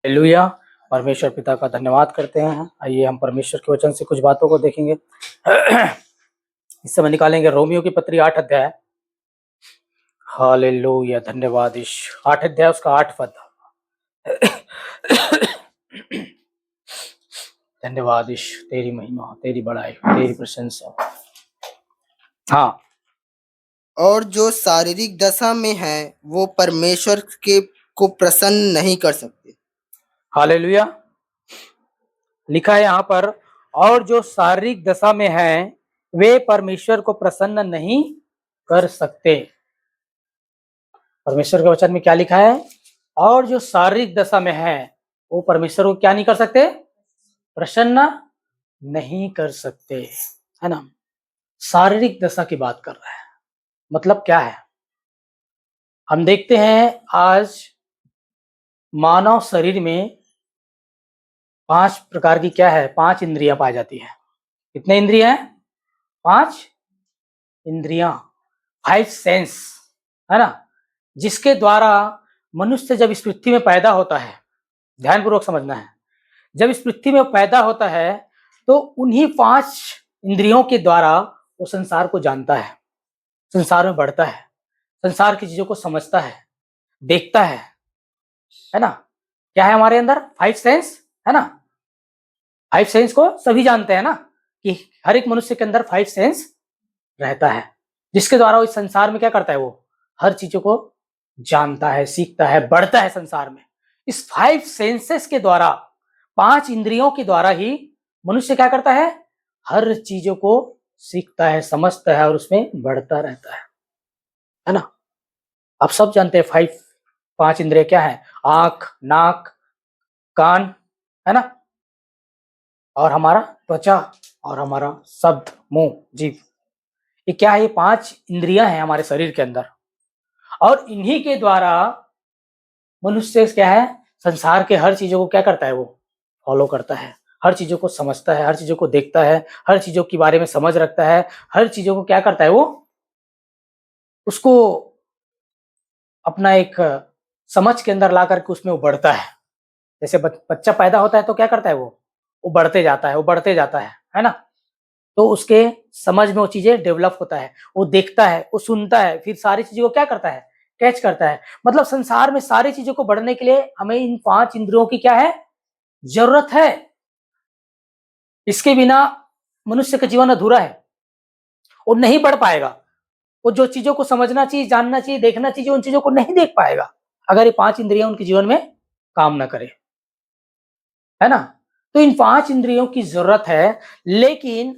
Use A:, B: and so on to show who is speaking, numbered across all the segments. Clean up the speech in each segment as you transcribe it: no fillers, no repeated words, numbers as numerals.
A: Hallelujah. परमेश्वर पिता का धन्यवाद करते हैं। आइए हम परमेश्वर के वचन से कुछ बातों को देखेंगे। इस समय निकालेंगे रोमियो की पत्री 8 अध्याय। हालेलुया, धन्यवाद ईश। 8 अध्याय उसका 8 पद। धन्यवाद ईश, तेरी महिमा, तेरी बड़ाई, तेरी प्रशंसा। हाँ,
B: और जो शारीरिक दशा में है वो परमेश्वर के को प्रसन्न नहीं कर सकते।
A: हालेलुया। लिखा है यहाँ पर, और जो शारीरिक दशा में है वे परमेश्वर को प्रसन्न नहीं कर सकते। परमेश्वर के वचन में क्या लिखा है? और जो शारीरिक दशा में है वो परमेश्वर को क्या नहीं कर सकते? प्रसन्न नहीं कर सकते, है ना। शारीरिक दशा की बात कर रहा है, मतलब क्या है? हम देखते हैं आज मानव शरीर में 5 प्रकार की क्या है? 5 इंद्रियां पाई जाती है। कितने इंद्रियां हैं? 5 इंद्रियां, 5 सेंस, है ना, जिसके द्वारा मनुष्य जब इस पृथ्वी में पैदा होता है, ध्यानपूर्वक समझना है, जब इस पृथ्वी में पैदा होता है तो उन्हीं 5 इंद्रियों के द्वारा वो संसार को जानता है, संसार में बढ़ता है, संसार की चीजों को समझता है, देखता है ना। क्या है हमारे अंदर? 5 सेंस, है ना। 5 सेंस को सभी जानते हैं ना, कि हर एक मनुष्य के अंदर 5 सेंस रहता है, जिसके द्वारा वो इस संसार में क्या करता है? वो हर चीजों को जानता है, सीखता है, बढ़ता है संसार में। इस 5 सेंसेस के द्वारा, 5 इंद्रियों के द्वारा ही मनुष्य क्या करता है? हर चीजों को सीखता है, समझता है और उसमें बढ़ता रहता है ना। आप सब जानते हैं 5 इंद्रिय क्या है? आंख, नाक, कान, है ना, और हमारा त्वचा, और हमारा शब्द, मुंह, जीभ। ये क्या है? ये 5 इंद्रियां हैं हमारे शरीर के अंदर, और इन्हीं के द्वारा मनुष्य क्या है? संसार के हर चीजों को क्या करता है? वो फॉलो करता है, हर चीजों को समझता है, हर चीजों को देखता है, हर चीजों के बारे में समझ रखता है, हर चीजों को क्या करता है? वो उसको अपना एक समझ के अंदर ला करके उसमें वो बढ़ता है। जैसे बच्चा पैदा होता है तो क्या करता है? वो बढ़ते जाता है, वो बढ़ते जाता है ना। तो उसके समझ में वो चीजें डेवलप होता है, वो देखता है, वो सुनता है, फिर सारी चीजों को क्या करता है? कैच करता है। मतलब संसार में सारी चीजों को बढ़ने के लिए हमें इन 5 इंद्रियों की क्या है? जरूरत है। इसके बिना मनुष्य का जीवन अधूरा है, वो नहीं बढ़ पाएगा। वो जो चीजों को समझना चाहिए, जानना चाहिए, देखना चाहिए, उन चीजों को नहीं देख पाएगा अगर ये 5 इंद्रियां उनके जीवन में काम ना करे, है ना। तो इन 5 इंद्रियों की जरूरत है, लेकिन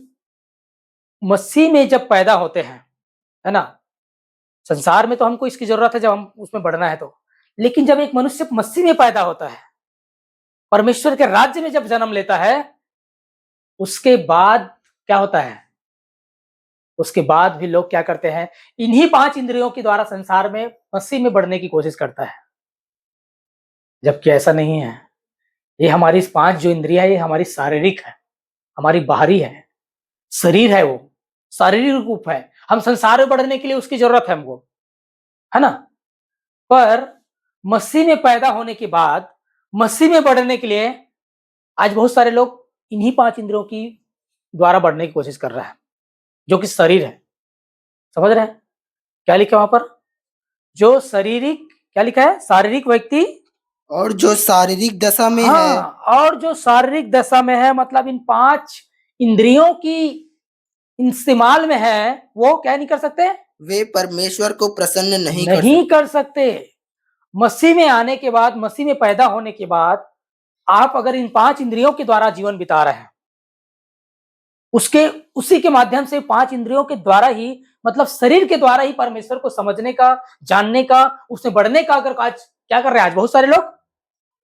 A: मसीह में जब पैदा होते हैं, है ना, संसार में तो हमको इसकी जरूरत है जब हम उसमें बढ़ना है तो, लेकिन जब एक मनुष्य मसीह में पैदा होता है, परमेश्वर के राज्य में जब जन्म लेता है, उसके बाद क्या होता है? उसके बाद भी लोग क्या करते हैं? इन्हीं 5 इंद्रियों के द्वारा संसार में मसीह में बढ़ने की कोशिश करता है, जबकि ऐसा नहीं है। ये हमारी 5 जो इंद्रियां है, ये हमारी शारीरिक है, हमारी बाहरी है, शरीर है, वो शारीरिक रूप है। हम संसार में बढ़ने के लिए उसकी जरूरत है हमको, है ना। पर मसीह में पैदा होने के बाद, मसीह में बढ़ने के लिए आज बहुत सारे लोग इन्हीं 5 इंद्रियों की द्वारा बढ़ने की कोशिश कर रहा है, जो कि शरीर है। समझ रहे हैं क्या लिखा है वहां पर? जो शारीरिक, क्या लिखा है? शारीरिक व्यक्ति,
B: और जो शारीरिक दशा में है
A: हाँ, और जो शारीरिक दशा में है, मतलब इन 5 इंद्रियों की इस्तेमाल में है, वो क्या नहीं कर सकते?
B: वे परमेश्वर को प्रसन्न नहीं
A: नहीं कर सकते। मसीह में आने के बाद, मसीह में पैदा होने के बाद, आप अगर इन 5 इंद्रियों के द्वारा जीवन बिता रहे हैं, उसके उसी के माध्यम से 5 इंद्रियों के द्वारा ही, मतलब शरीर के द्वारा ही परमेश्वर को समझने का, जानने का, उसमें बढ़ने का अगर आज क्या कर रहे हैं? आज बहुत सारे लोग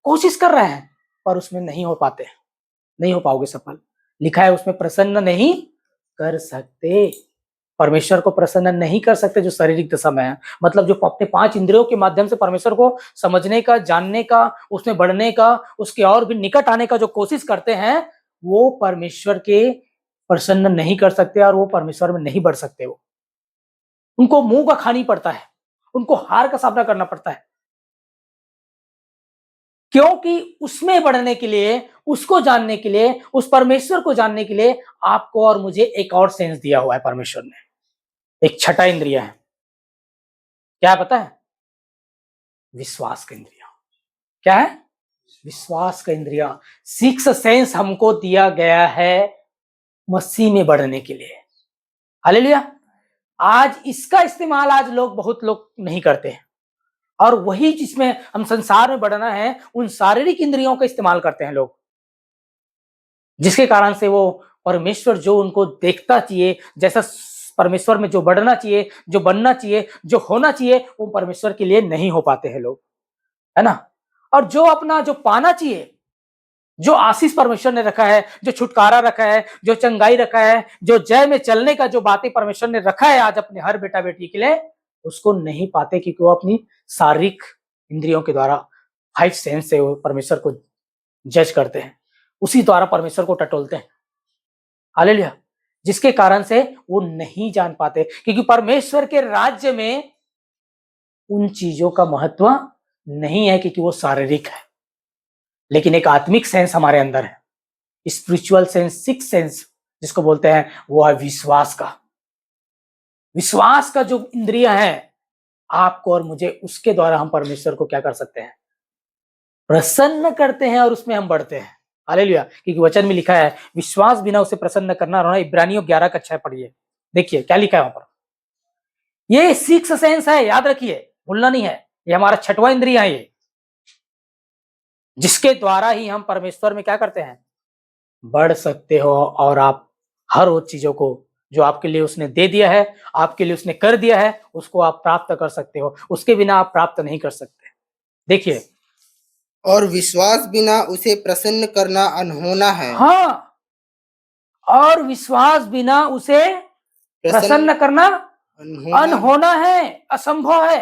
A: कोशिश कर रहे हैं, पर उसमें नहीं हो पाते, नहीं हो पाओगे सफल। लिखा है उसमें प्रसन्न नहीं कर सकते, परमेश्वर को प्रसन्न नहीं कर सकते जो शारीरिक दशा में है। मतलब जो अपने 5 इंद्रियों के माध्यम से परमेश्वर को समझने का, जानने का, उसमें बढ़ने का, उसके और भी निकट आने का जो कोशिश करते हैं, वो परमेश्वर के प्रसन्न नहीं कर सकते, और वो परमेश्वर में नहीं बढ़ सकते। वो उनको मुंह का खानी पड़ता है, उनको हार का सामना करना पड़ता है। क्योंकि उसमें बढ़ने के लिए, उसको जानने के लिए, उस परमेश्वर को जानने के लिए आपको और मुझे एक और सेंस दिया हुआ है परमेश्वर ने, एक छठा इंद्रिय है। क्या पता है? विश्वास का इंद्रिय। क्या है? विश्वास का इंद्रिय। सिक्स सेंस हमको दिया गया है मसीह में बढ़ने के लिए। हालेलुया। आज इसका इस्तेमाल आज बहुत लोग नहीं करते हैं, और वही जिसमें हम संसार में बढ़ना है, उन शारीरिक इंद्रियों का इस्तेमाल करते हैं लोग, जिसके कारण से वो परमेश्वर जो उनको देखता चाहिए, जैसा परमेश्वर में जो बढ़ना चाहिए, जो बनना चाहिए, जो होना चाहिए, वो परमेश्वर के लिए नहीं हो पाते हैं लोग, है ना। और जो अपना जो पाना चाहिए, जो आशीष परमेश्वर ने रखा है, जो छुटकारा रखा है, जो चंगाई रखा है, जो जय में चलने का जो बातें परमेश्वर ने रखा है आज अपने हर बेटा बेटी के लिए, उसको नहीं पाते, क्योंकि वो अपनी शारीरिक इंद्रियों के द्वारा, फाइव सेंस से वो परमेश्वर को जज करते हैं, उसी द्वारा परमेश्वर को टटोलते हैं। हालेलुया। जिसके कारण से वो नहीं जान पाते, क्योंकि परमेश्वर के राज्य में उन चीजों का महत्व नहीं है, क्योंकि वो शारीरिक है। लेकिन एक आत्मिक सेंस हमारे अंदर है, स्पिरिचुअल सेंस, सिक्स सेंस जिसको बोलते हैं, वो है विश्वास का। विश्वास का जो इंद्रिय है आपको और मुझे, उसके द्वारा हम परमेश्वर को क्या कर सकते हैं? प्रसन्न करते हैं, और उसमें हम बढ़ते हैं। हालेलुया। क्योंकि वचन में लिखा है, विश्वास बिना उसे प्रसन्न करना रहना। इब्रानियों 11 का 6 पढ़िए, देखिए क्या लिखा है वहां पर। ये सिक्स सेंस है, याद रखिए, भूलना नहीं है। ये हमारा छठवां इंद्रिय है, ये जिसके द्वारा ही हम परमेश्वर में क्या करते हैं? बढ़ सकते हो, और आप हर वो चीजों को जो आपके लिए उसने दे दिया है, आपके लिए उसने कर दिया है, उसको आप प्राप्त कर सकते हो। उसके बिना आप प्राप्त नहीं कर सकते। देखिए,
B: और विश्वास बिना उसे प्रसन्न करना अनहोना है।
A: हाँ, और विश्वास बिना उसे प्रसन्न करना अनहोना है, असंभव है।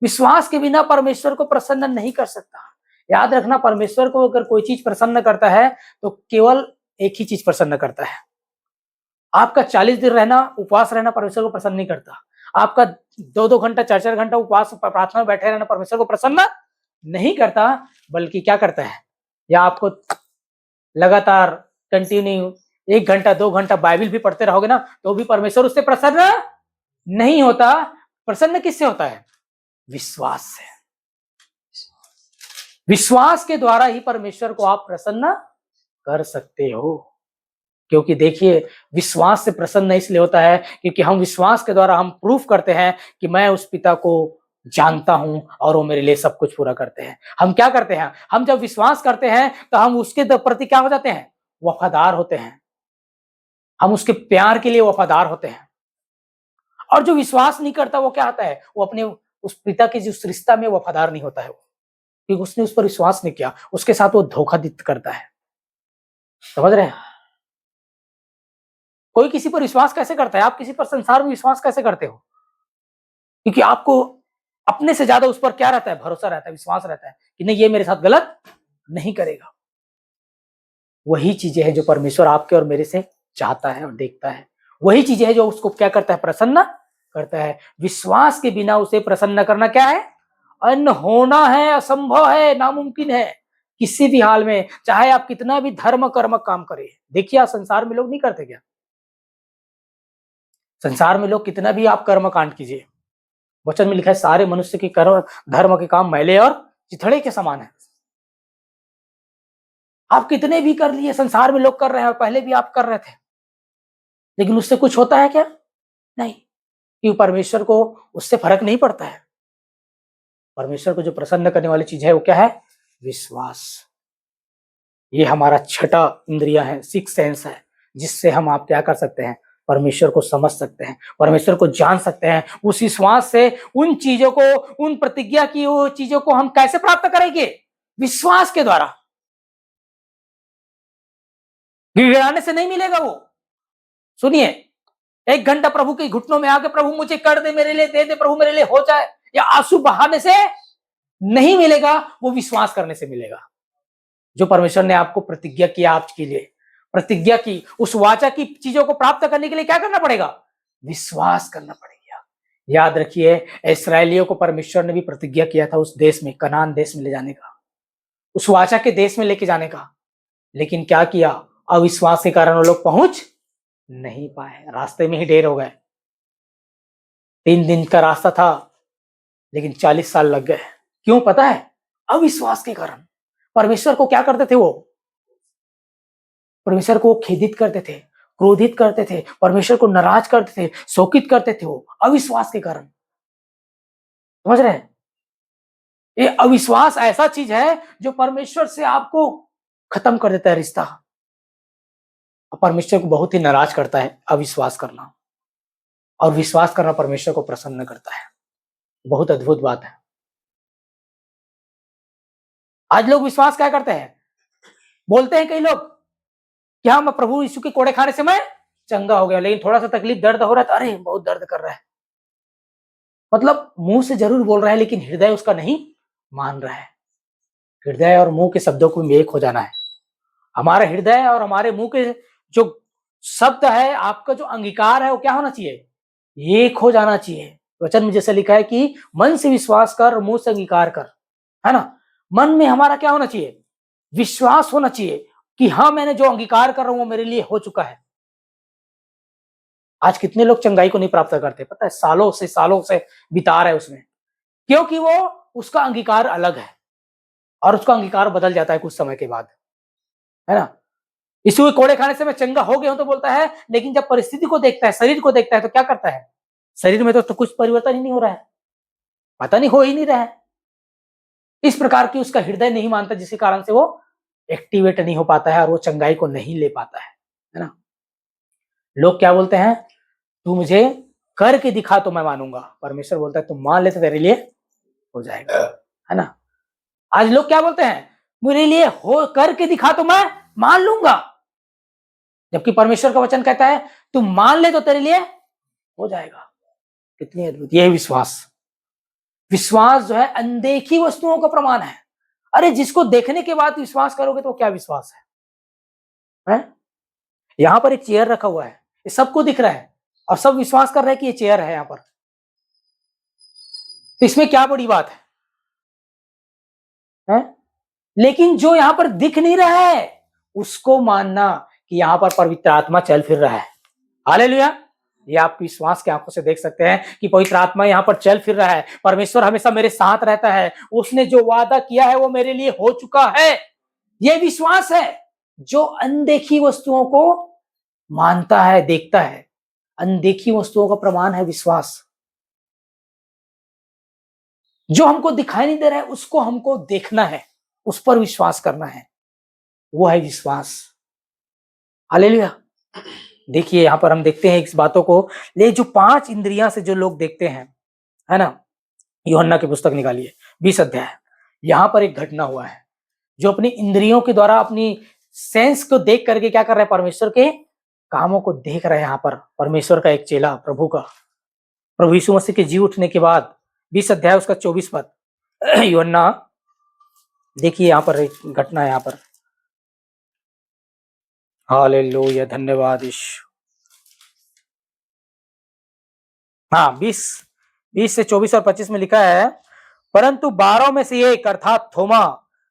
A: विश्वास के बिना परमेश्वर को प्रसन्न नहीं कर सकता। याद रखना, परमेश्वर को अगर कोई चीज प्रसन्न करता है तो केवल एक ही चीज प्रसन्न करता है। आपका 40 दिन रहना, उपवास रहना परमेश्वर को प्रसन्न नहीं करता। आपका 2-2 घंटा, 4-4 घंटा उपवास प्रार्थना में बैठे रहना परमेश्वर को प्रसन्न नहीं करता, बल्कि क्या करता है? या आपको लगातार कंटिन्यू 1 घंटा 2 घंटा बाइबल भी पढ़ते रहोगे ना, तो भी परमेश्वर उससे प्रसन्न नहीं होता। प्रसन्न किससे होता है? विश्वास से। विश्वास के द्वारा ही परमेश्वर को आप प्रसन्न कर सकते हो। क्योंकि देखिए, विश्वास से प्रसन्न इसलिए होता है क्योंकि हम विश्वास के द्वारा हम प्रूफ करते हैं कि मैं उस पिता को जानता हूं, और वो मेरे लिए सब कुछ पूरा करते हैं। हम क्या करते हैं? हम जब विश्वास करते हैं तो हम उसके प्रति क्या हो जाते हैं? वफादार होते हैं। हम उसके प्यार के लिए वफादार होते हैं। और जो विश्वास नहीं करता, वो क्या होता है? वो अपने उस पिता के जिस रिश्ता में वफादार नहीं होता है, वो, क्योंकि उसने उस पर विश्वास नहीं किया, उसके साथ वो धोखा करता है। समझ रहे हैं? कोई किसी पर विश्वास कैसे करता है? आप किसी पर संसार में विश्वास कैसे करते हो? क्योंकि आपको अपने से ज्यादा उस पर क्या रहता है? भरोसा रहता है, विश्वास रहता है कि नहीं, ये मेरे साथ गलत नहीं करेगा। वही चीजें हैं जो परमेश्वर आपके और मेरे से चाहता है और देखता है। वही चीजें हैं जो उसको क्या करता है? प्रसन्न करता है। विश्वास के बिना उसे प्रसन्न करना क्या है? अनहोना है, असंभव है, नामुमकिन है। किसी भी हाल में, चाहे आप कितना भी धर्म कर्म काम करें। देखिए, आज संसार में लोग नहीं करते क्या? संसार में लोग कितना भी आप कर्म कांड कीजिए, वचन में लिखा है, सारे मनुष्य के कर्म धर्म के काम मैले और चिथड़े के समान है। आप कितने भी कर लिए, संसार में लोग कर रहे हैं, और पहले भी आप कर रहे थे, लेकिन उससे कुछ होता है क्या? नहीं, क्योंकि परमेश्वर को उससे फर्क नहीं पड़ता है। परमेश्वर को जो प्रसन्न करने वाली चीज है वो क्या है? विश्वास। ये हमारा छठा इंद्रिय है, सिक्स सेंस है, जिससे हम आप क्या कर सकते हैं? परमेश्वर को समझ सकते हैं, परमेश्वर को जान सकते हैं। उस विश्वास से उन चीजों को, उन प्रतिज्ञा की वो चीजों को हम कैसे प्राप्त करेंगे? विश्वास के द्वारा। गिड़गिड़ाने से नहीं मिलेगा वो। सुनिए, 1 घंटा प्रभु के घुटनों में आके प्रभु मुझे कर दे, मेरे लिए दे दे, प्रभु मेरे लिए हो जाए, या आंसू बहाने से नहीं मिलेगा, वो विश्वास करने से मिलेगा। जो परमेश्वर ने आपको प्रतिज्ञा किया, आपके लिए प्रतिज्ञा की, उस वाचा की चीजों को प्राप्त करने के लिए क्या करना पड़ेगा? विश्वास करना पड़ेगा। याद रखिए, इस्राएलियों को परमेश्वर ने भी प्रतिज्ञा किया था उस देश में, कनान देश में ले जाने का। उस वाचा के देश में लेके जाने का, लेकिन क्या किया, अविश्वास के कारण वो लोग पहुंच नहीं पाए, रास्ते में ही ढेर हो गए। 3 दिन का रास्ता था लेकिन 40 साल लग गए। क्यों पता है? अविश्वास के कारण। परमेश्वर को क्या करते थे वो? परमेश्वर को खेदित करते थे, क्रोधित करते थे, परमेश्वर को नाराज करते थे, शोकित करते थे वो अविश्वास के कारण। समझ रहे हैं? ये अविश्वास ऐसा चीज है जो परमेश्वर से आपको खत्म कर देता है रिश्ता। परमेश्वर को बहुत ही नाराज करता है अविश्वास करना, और विश्वास करना परमेश्वर को प्रसन्न करता है। बहुत अद्भुत बात है। आज लोग विश्वास क्या करते हैं? बोलते हैं कई लोग कि हाँ, मैं प्रभु यीशु के कोड़े खाने से मैं चंगा हो गया, लेकिन थोड़ा सा तकलीफ दर्द हो रहा है तो अरे बहुत दर्द कर रहा है। मतलब मुंह से जरूर बोल रहा है लेकिन हृदय उसका नहीं मान रहा है। हृदय और मुंह के शब्दों को एक हो जाना है। हमारा हृदय और हमारे मुंह के जो शब्द है, आपका जो अंगीकार है, वो क्या होना चाहिए? एक हो जाना चाहिए। वचन में जैसे लिखा है कि मन से विश्वास कर और मुंह से अंगीकार कर, है ना? मन में हमारा क्या होना चाहिए? विश्वास होना चाहिए कि हाँ, मैंने जो अंगीकार कर रहा हूं वो मेरे लिए हो चुका है। आज कितने लोग चंगाई को नहीं प्राप्त करते पता है? सालों से बिता रहे उसमें, क्योंकि वो उसका अंगीकार अलग है और उसका अंगीकार बदल जाता है कुछ समय के बाद, है ना? यीशु के कोड़े खाने से मैं चंगा हो गया हूं तो बोलता है, लेकिन जब परिस्थिति को देखता है, शरीर को देखता है, तो क्या करता है? शरीर में तो कुछ परिवर्तन ही नहीं हो रहा है, पता नहीं हो ही नहीं रहा है। इस प्रकार की उसका हृदय नहीं मानता, जिसके कारण से वो एक्टिवेट नहीं हो पाता है और वो चंगाई को नहीं ले पाता है ना? लोग क्या बोलते हैं? तू मुझे करके दिखा तो मैं मानूंगा। परमेश्वर बोलता है तुम मान ले तो तेरे लिए हो जाएगा, है ना? आज लोग क्या बोलते हैं? मेरे लिए हो करके दिखा तो मैं मान लूंगा, जबकि परमेश्वर का वचन कहता है तू मान ले तो तेरे लिए हो जाएगा। कितनी अद्भुत! यही विश्वास। विश्वास जो है अनदेखी वस्तुओं का प्रमाण है। अरे जिसको देखने के बाद विश्वास करोगे तो क्या विश्वास है? यहां पर एक चेयर रखा हुआ है, ये सबको दिख रहा है और सब विश्वास कर रहे हैं कि ये चेयर है यहां पर, तो इसमें क्या बड़ी बात है? लेकिन जो यहां पर दिख नहीं रहा है उसको मानना कि यहां पर पवित्र आत्मा चल फिर रहा है। हालेलुया! ये आप विश्वास के आंखों से देख सकते हैं कि पवित्र आत्मा यहां पर चल फिर रहा है। परमेश्वर हमेशा मेरे साथ रहता है, उसने जो वादा किया है वो मेरे लिए हो चुका है। ये विश्वास है जो अनदेखी वस्तुओं को मानता है, देखता है। अनदेखी वस्तुओं का प्रमाण है विश्वास। जो हमको दिखाई नहीं दे रहा है उसको हमको देखना है, उस पर विश्वास करना है, वो है विश्वास। हालेलुया! देखिए यहां पर हम देखते हैं इस बातों को, ले जो 5 इंद्रियां से जो लोग देखते हैं, है ना? यूहन्ना की पुस्तक निकालिए 20 अध्याय। यहां पर एक घटना हुआ है, जो अपनी इंद्रियों के द्वारा अपनी सेंस को देख करके क्या कर रहे हैं? परमेश्वर के कामों को देख रहे हैं। यहां पर परमेश्वर का एक चेला, प्रभु यीशु मसीह के जी उठने के बाद 20 अध्याय उसका 24 पद। यूहन्ना देखिए यहां पर एक घटना है यहां पर। हालेलुया, धन्यवाद यीशु। हाँ, 20 से 24 और 25 में लिखा है, परंतु 12 में से एक अर्थात थोमा,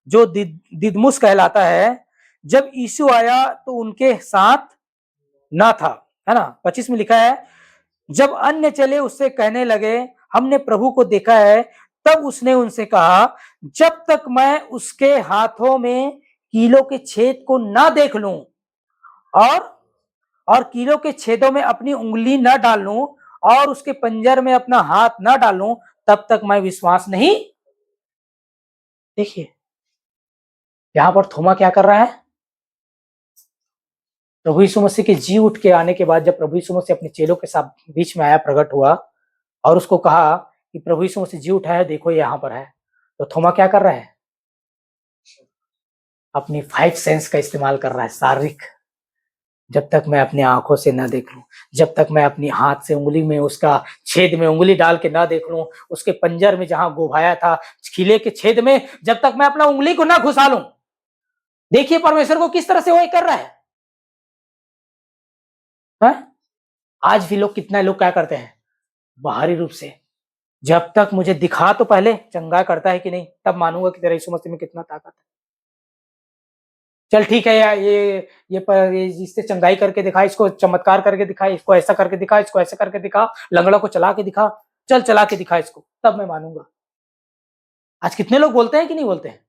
A: जो दिदमुस कहलाता है, जब यीशु आया तो उनके साथ ना था, है ना? 25 में लिखा है, जब अन्य चले उससे कहने लगे हमने प्रभु को देखा है, तब उसने उनसे कहा, जब तक मैं उसके हाथों में कीलों के छेद को ना देख लूं और कीलों के छेदों में अपनी उंगली न डाल लूं और उसके पंजर में अपना हाथ न डालूं, तब तक मैं विश्वास नहीं। देखिए यहां पर थोमा क्या कर रहा है? प्रभु यीशु मसीह के जी उठ के आने के बाद जब प्रभु यीशु मसीह अपने चेलों के साथ बीच में आया, प्रकट हुआ और उसको कहा कि प्रभु यीशु मसीह जी उठा है, देखो यहां पर है, तो थोमा क्या कर रहा है? अपनी 5 सेंस का इस्तेमाल कर रहा है, शारीरिक। जब तक मैं अपनी आंखों से ना देख लूं, जब तक मैं अपनी हाथ से उंगली में उसका छेद में उंगली डाल के ना देख लूं, उसके पंजर में जहां गोभाया था खीले के छेद में, जब तक मैं अपना उंगली को ना घुसा लूं। देखिए परमेश्वर को किस तरह से वो कर रहा है? आज भी लोग, कितना लोग क्या करते हैं? बाहरी रूप से, जब तक मुझे दिखा तो पहले चंगा करता है कि नहीं, तब मानूंगा कि तेरा यीशु मसीह में कितना ताकत है। चल ठीक है यार, ये इससे चंगाई करके दिखा, इसको चमत्कार करके दिखा, इसको ऐसा करके दिखा, इसको ऐसा करके दिखा, लंगड़ा को चला के दिखा, चल चला के दिखा इसको, तब मैं मानूंगा। आज कितने लोग बोलते हैं कि नहीं बोलते हैं?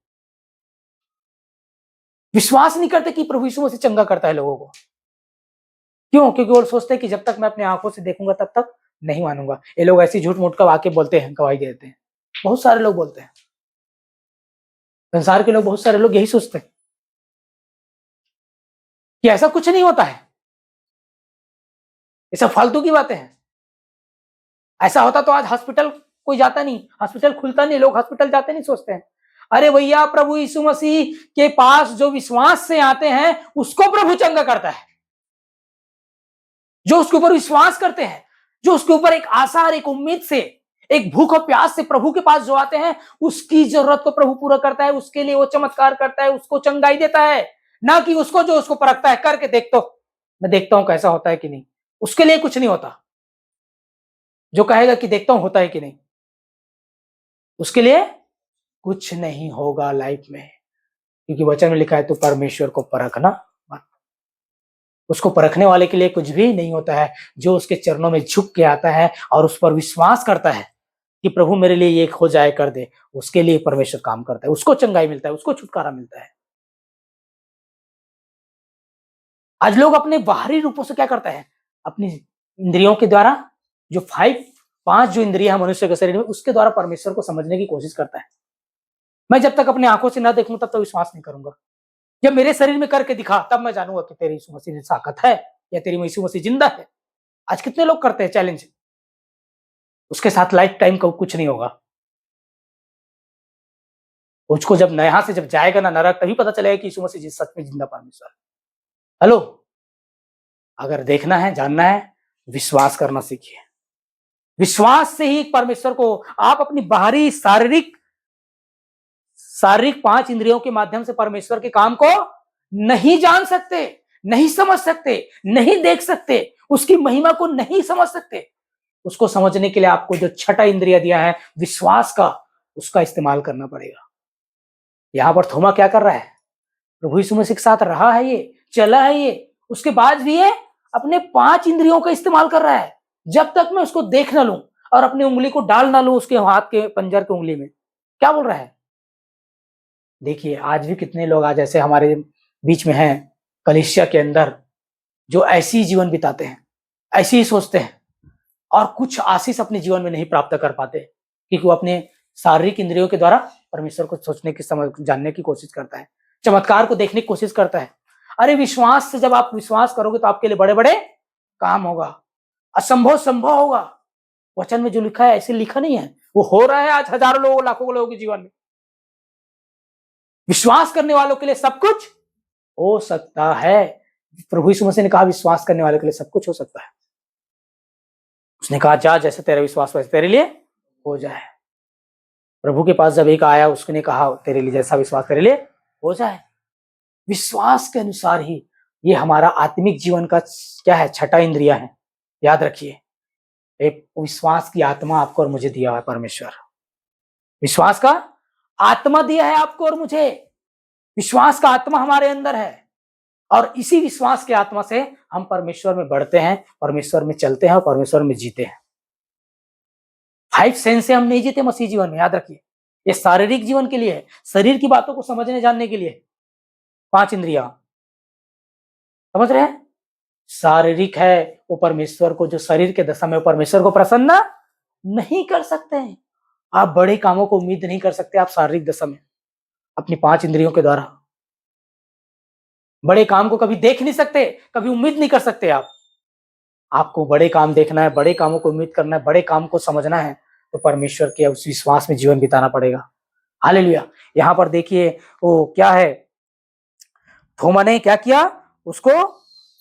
A: विश्वास नहीं करते कि प्रभु यीशु मसीह चंगा करता है लोगों को। क्यों? क्योंकि वो सोचते हैं कि जब तक मैं अपनी आंखों से देखूंगा तब तक नहीं मानूंगा। ये लोग ऐसी झूठ मूठ का आके बोलते हैं, गवाही देते हैं। बहुत सारे लोग बोलते हैं, संसार के लोग, बहुत सारे लोग यही सोचते हैं कि ऐसा कुछ नहीं होता है, ये सब फालतू की बातें हैं। ऐसा होता तो आज हॉस्पिटल कोई जाता नहीं, हॉस्पिटल खुलता नहीं, लोग हॉस्पिटल जाते नहीं, सोचते हैं अरे भैया प्रभु यीशु मसीह के पास जो विश्वास से आते हैं उसको प्रभु चंगा करता है। जो उसके ऊपर विश्वास करते हैं, जो उसके ऊपर एक आशा और एक उम्मीद से, एक भूख और प्यास से प्रभु के पास जो आते हैं, उसकी जरूरत को प्रभु पूरा करता है, उसके लिए वो चमत्कार करता है, उसको चंगाई देता है। ना कि उसको जो उसको परखता है, करके देख तो मैं देखता हूं कैसा होता है कि नहीं, उसके लिए कुछ नहीं होता। जो कहेगा कि देखता हूं होता है कि नहीं, उसके लिए कुछ नहीं होगा लाइफ में। क्योंकि वचन में लिखा है, तू परमेश्वर को परखना मत। उसको परखने वाले के लिए कुछ भी नहीं होता है। जो उसके चरणों में झुक के आता है और उस पर विश्वास करता है कि प्रभु मेरे लिए ये हो जाए कर दे, उसके लिए परमेश्वर काम करता है, उसको चंगाई मिलता है, उसको छुटकारा मिलता है। आज लोग अपने बाहरी रूपों से क्या करता है, अपनी इंद्रियों के द्वारा, जो पांच जो इंद्रियां है मनुष्य के शरीर में, उसके द्वारा परमेश्वर को समझने की कोशिश करता है। मैं जब तक अपनी आंखों से ना देखूं तब तक विश्वास नहीं करूंगा। जब मेरे शरीर में करके दिखा तब मैं जानूंगा कि तेरी यीशु मसीह में ताकत है या तेरी यीशु मसीह जिंदा है। आज कितने लोग करते हैं चैलेंज, उसके साथ लाइफ टाइम का कुछ नहीं होगा। उसको जब यहां से जब जाएगा ना नरक, तभी पता चलेगा कि यीशु मसीह सच में जिंदा परमेश्वर है। हेलो, अगर देखना है, जानना है, विश्वास करना सीखिए। विश्वास से ही परमेश्वर को आप अपनी बाहरी शारीरिक पांच इंद्रियों के माध्यम से परमेश्वर के काम को नहीं जान सकते, नहीं समझ सकते, नहीं देख सकते, उसकी महिमा को नहीं समझ सकते। उसको समझने के लिए आपको जो छठा इंद्रिय दिया है विश्वास का, उसका इस्तेमाल करना पड़ेगा। यहां पर थोमा क्या कर रहा है, प्रभु यीशु मसीह के साथ रहा है, ये चला है, ये उसके बाद भी ये अपने पांच इंद्रियों का इस्तेमाल कर रहा है। जब तक मैं उसको देख ना लूं और अपनी उंगली को डाल ना लूं उसके हाथ के पंजर की उंगली में, क्या बोल रहा है। देखिए आज भी कितने लोग आज ऐसे हमारे बीच में हैं, कलीसिया के अंदर, जो ऐसी जीवन बिताते हैं, ऐसे ही सोचते हैं और कुछ आशीष अपने जीवन में नहीं प्राप्त कर पाते, क्योंकि वो अपने शारीरिक इंद्रियों के द्वारा परमेश्वर को सोचने की, समझ जानने की कोशिश करता है, चमत्कार को देखने की कोशिश करता है। अरे विश्वास से जब आप विश्वास करोगे तो आपके लिए बड़े बड़े काम होगा, असंभव संभव होगा। वचन में जो लिखा है ऐसे लिखा नहीं है, वो हो रहा है आज हजारों लोगों, लाखों लोगों के जीवन में। विश्वास करने वालों के लिए सब कुछ हो सकता है। प्रभु यीशु मसीह ने कहा विश्वास करने वालों के लिए सब कुछ हो सकता है। उसने कहा जा, जैसे तेरा विश्वास वैसे तेरे लिए हो जाए। प्रभु के पास जब एक आया, उसने कहा तेरे लिए जैसा विश्वास तेरे लिए हो जाए। विश्वास के अनुसार ही ये हमारा आत्मिक जीवन का क्या है, छठा इंद्रिय है। याद रखिए, एक विश्वास की आत्मा आपको और मुझे दिया है परमेश्वर। विश्वास का आत्मा दिया है आपको और मुझे। विश्वास का आत्मा हमारे अंदर है और इसी विश्वास के आत्मा से हम परमेश्वर में बढ़ते हैं, परमेश्वर में चलते हैं और परमेश्वर में जीते हैं। 5 सेंस से हम नहीं जीते मसीह जीवन में, याद रखिए। ये शारीरिक जीवन के लिए है, शरीर की बातों को समझने जानने के लिए। 5 इंद्रियां, समझ रहे हैं। शारीरिक है, वो परमेश्वर को, जो शरीर के दशा में परमेश्वर को प्रसन्न नहीं कर सकते हैं। आप बड़े कामों को उम्मीद नहीं कर सकते आप शारीरिक दशा में अपनी 5 इंद्रियों के द्वारा। बड़े काम को कभी देख नहीं सकते, कभी उम्मीद नहीं कर सकते आप। आपको बड़े काम देखना है, बड़े कामों को उम्मीद करना है, बड़े काम को समझना है, तो परमेश्वर के उस विश्वास में जीवन बिताना पड़ेगा। हालेलुया। यहाँ पर देखिए वो क्या है, थोमा ने क्या किया, उसको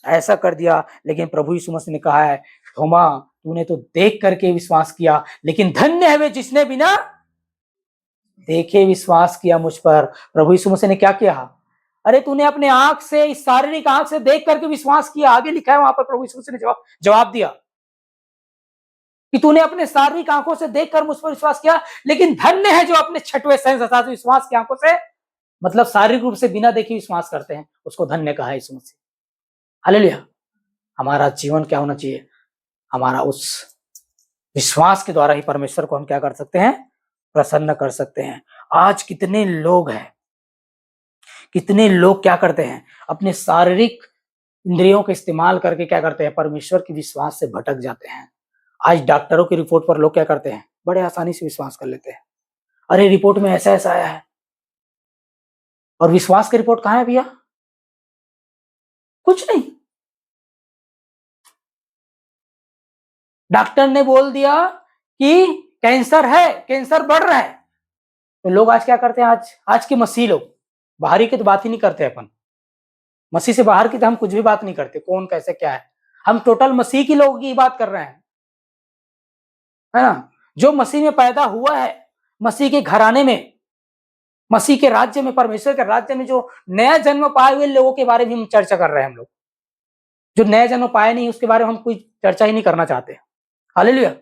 A: ऐसा कर दिया। लेकिन प्रभु यीशु मसीह ने कहा है, थोमा तूने तो देख करके विश्वास किया, लेकिन धन्य है वे जिसने बिना देखे विश्वास किया मुझ पर। प्रभु यीशु मसीह ने क्या किया, अरे तूने अपने आंख से, इस शारीरिक आंख से देख करके विश्वास किया। आगे लिखा है वहां पर, प्रभु यीशु मसीह ने जवाब दिया कि तूने अपने शारीरिक आंखों से देखकर मुझ पर विश्वास किया, लेकिन धन्य है जो अपने छठवें सेंस अर्थात विश्वास की आंखों से मतलब शारीरिक रूप से बिना देखे विश्वास करते हैं, उसको धन्य कहा है यीशु मसीह। हालेलुया। हमारा जीवन क्या होना चाहिए? हमारा उस विश्वास के द्वारा ही परमेश्वर को हम क्या कर सकते हैं? प्रसन्न कर सकते हैं। आज कितने लोग हैं, कितने लोग क्या करते हैं? अपने शारीरिक इंद्रियों का इस्तेमाल करके क्या करते हैं? परमेश्वर के विश्वास से भटक जाते हैं। आज डॉक्टरों की रिपोर्ट पर लोग क्या करते हैं? बड़े आसानी से विश्वास कर लेते हैं। अरे रिपोर्ट में ऐसा ऐसा आया है, और विश्वास की रिपोर्ट कहाँ है भैया? कुछ नहीं। डॉक्टर ने बोल दिया कि कैंसर है, कैंसर बढ़ रहा है, तो लोग आज क्या करते हैं? आज के मसीह लोग, बाहरी की तो बात ही नहीं करते अपन, मसीह से बाहर की तो हम कुछ भी बात नहीं करते, कौन कैसे क्या है, हम टोटल मसीह की लोगों की बात कर रहे हैं, है ना? जो मसीह में पैदा हुआ है, मसीह के घराने में, मसीह के राज्य में, परमेश्वर के राज्य में जो नया जन्म पाए हुए लोगों के बारे में हम चर्चा कर रहे हैं। हम लोग जो नया जन्म पाए नहीं, उसके बारे में हम कोई चर्चा ही नहीं करना चाहते। हालेलुया।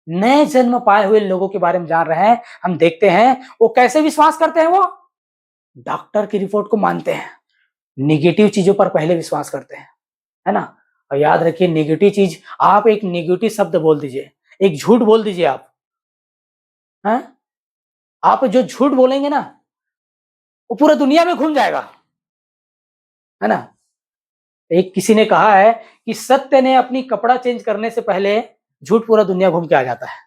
A: नए जन्म पाए हुए लोगों के बारे में जान रहे हैं। हम देखते हैं वो कैसे विश्वास करते हैं। वो डॉक्टर की रिपोर्ट को मानते हैं, निगेटिव चीजों पर पहले विश्वास करते हैं, है ना? और याद रखिए, निगेटिव चीज, आप एक निगेटिव शब्द बोल दीजिए, एक झूठ बोल दीजिए आप, हैं? आप जो झूठ बोलेंगे ना, वो पूरा दुनिया में घूम जाएगा, है ना? एक किसी ने कहा है कि सत्य ने अपनी कपड़ा चेंज करने से पहले झूठ पूरा दुनिया घूम के आ जाता है।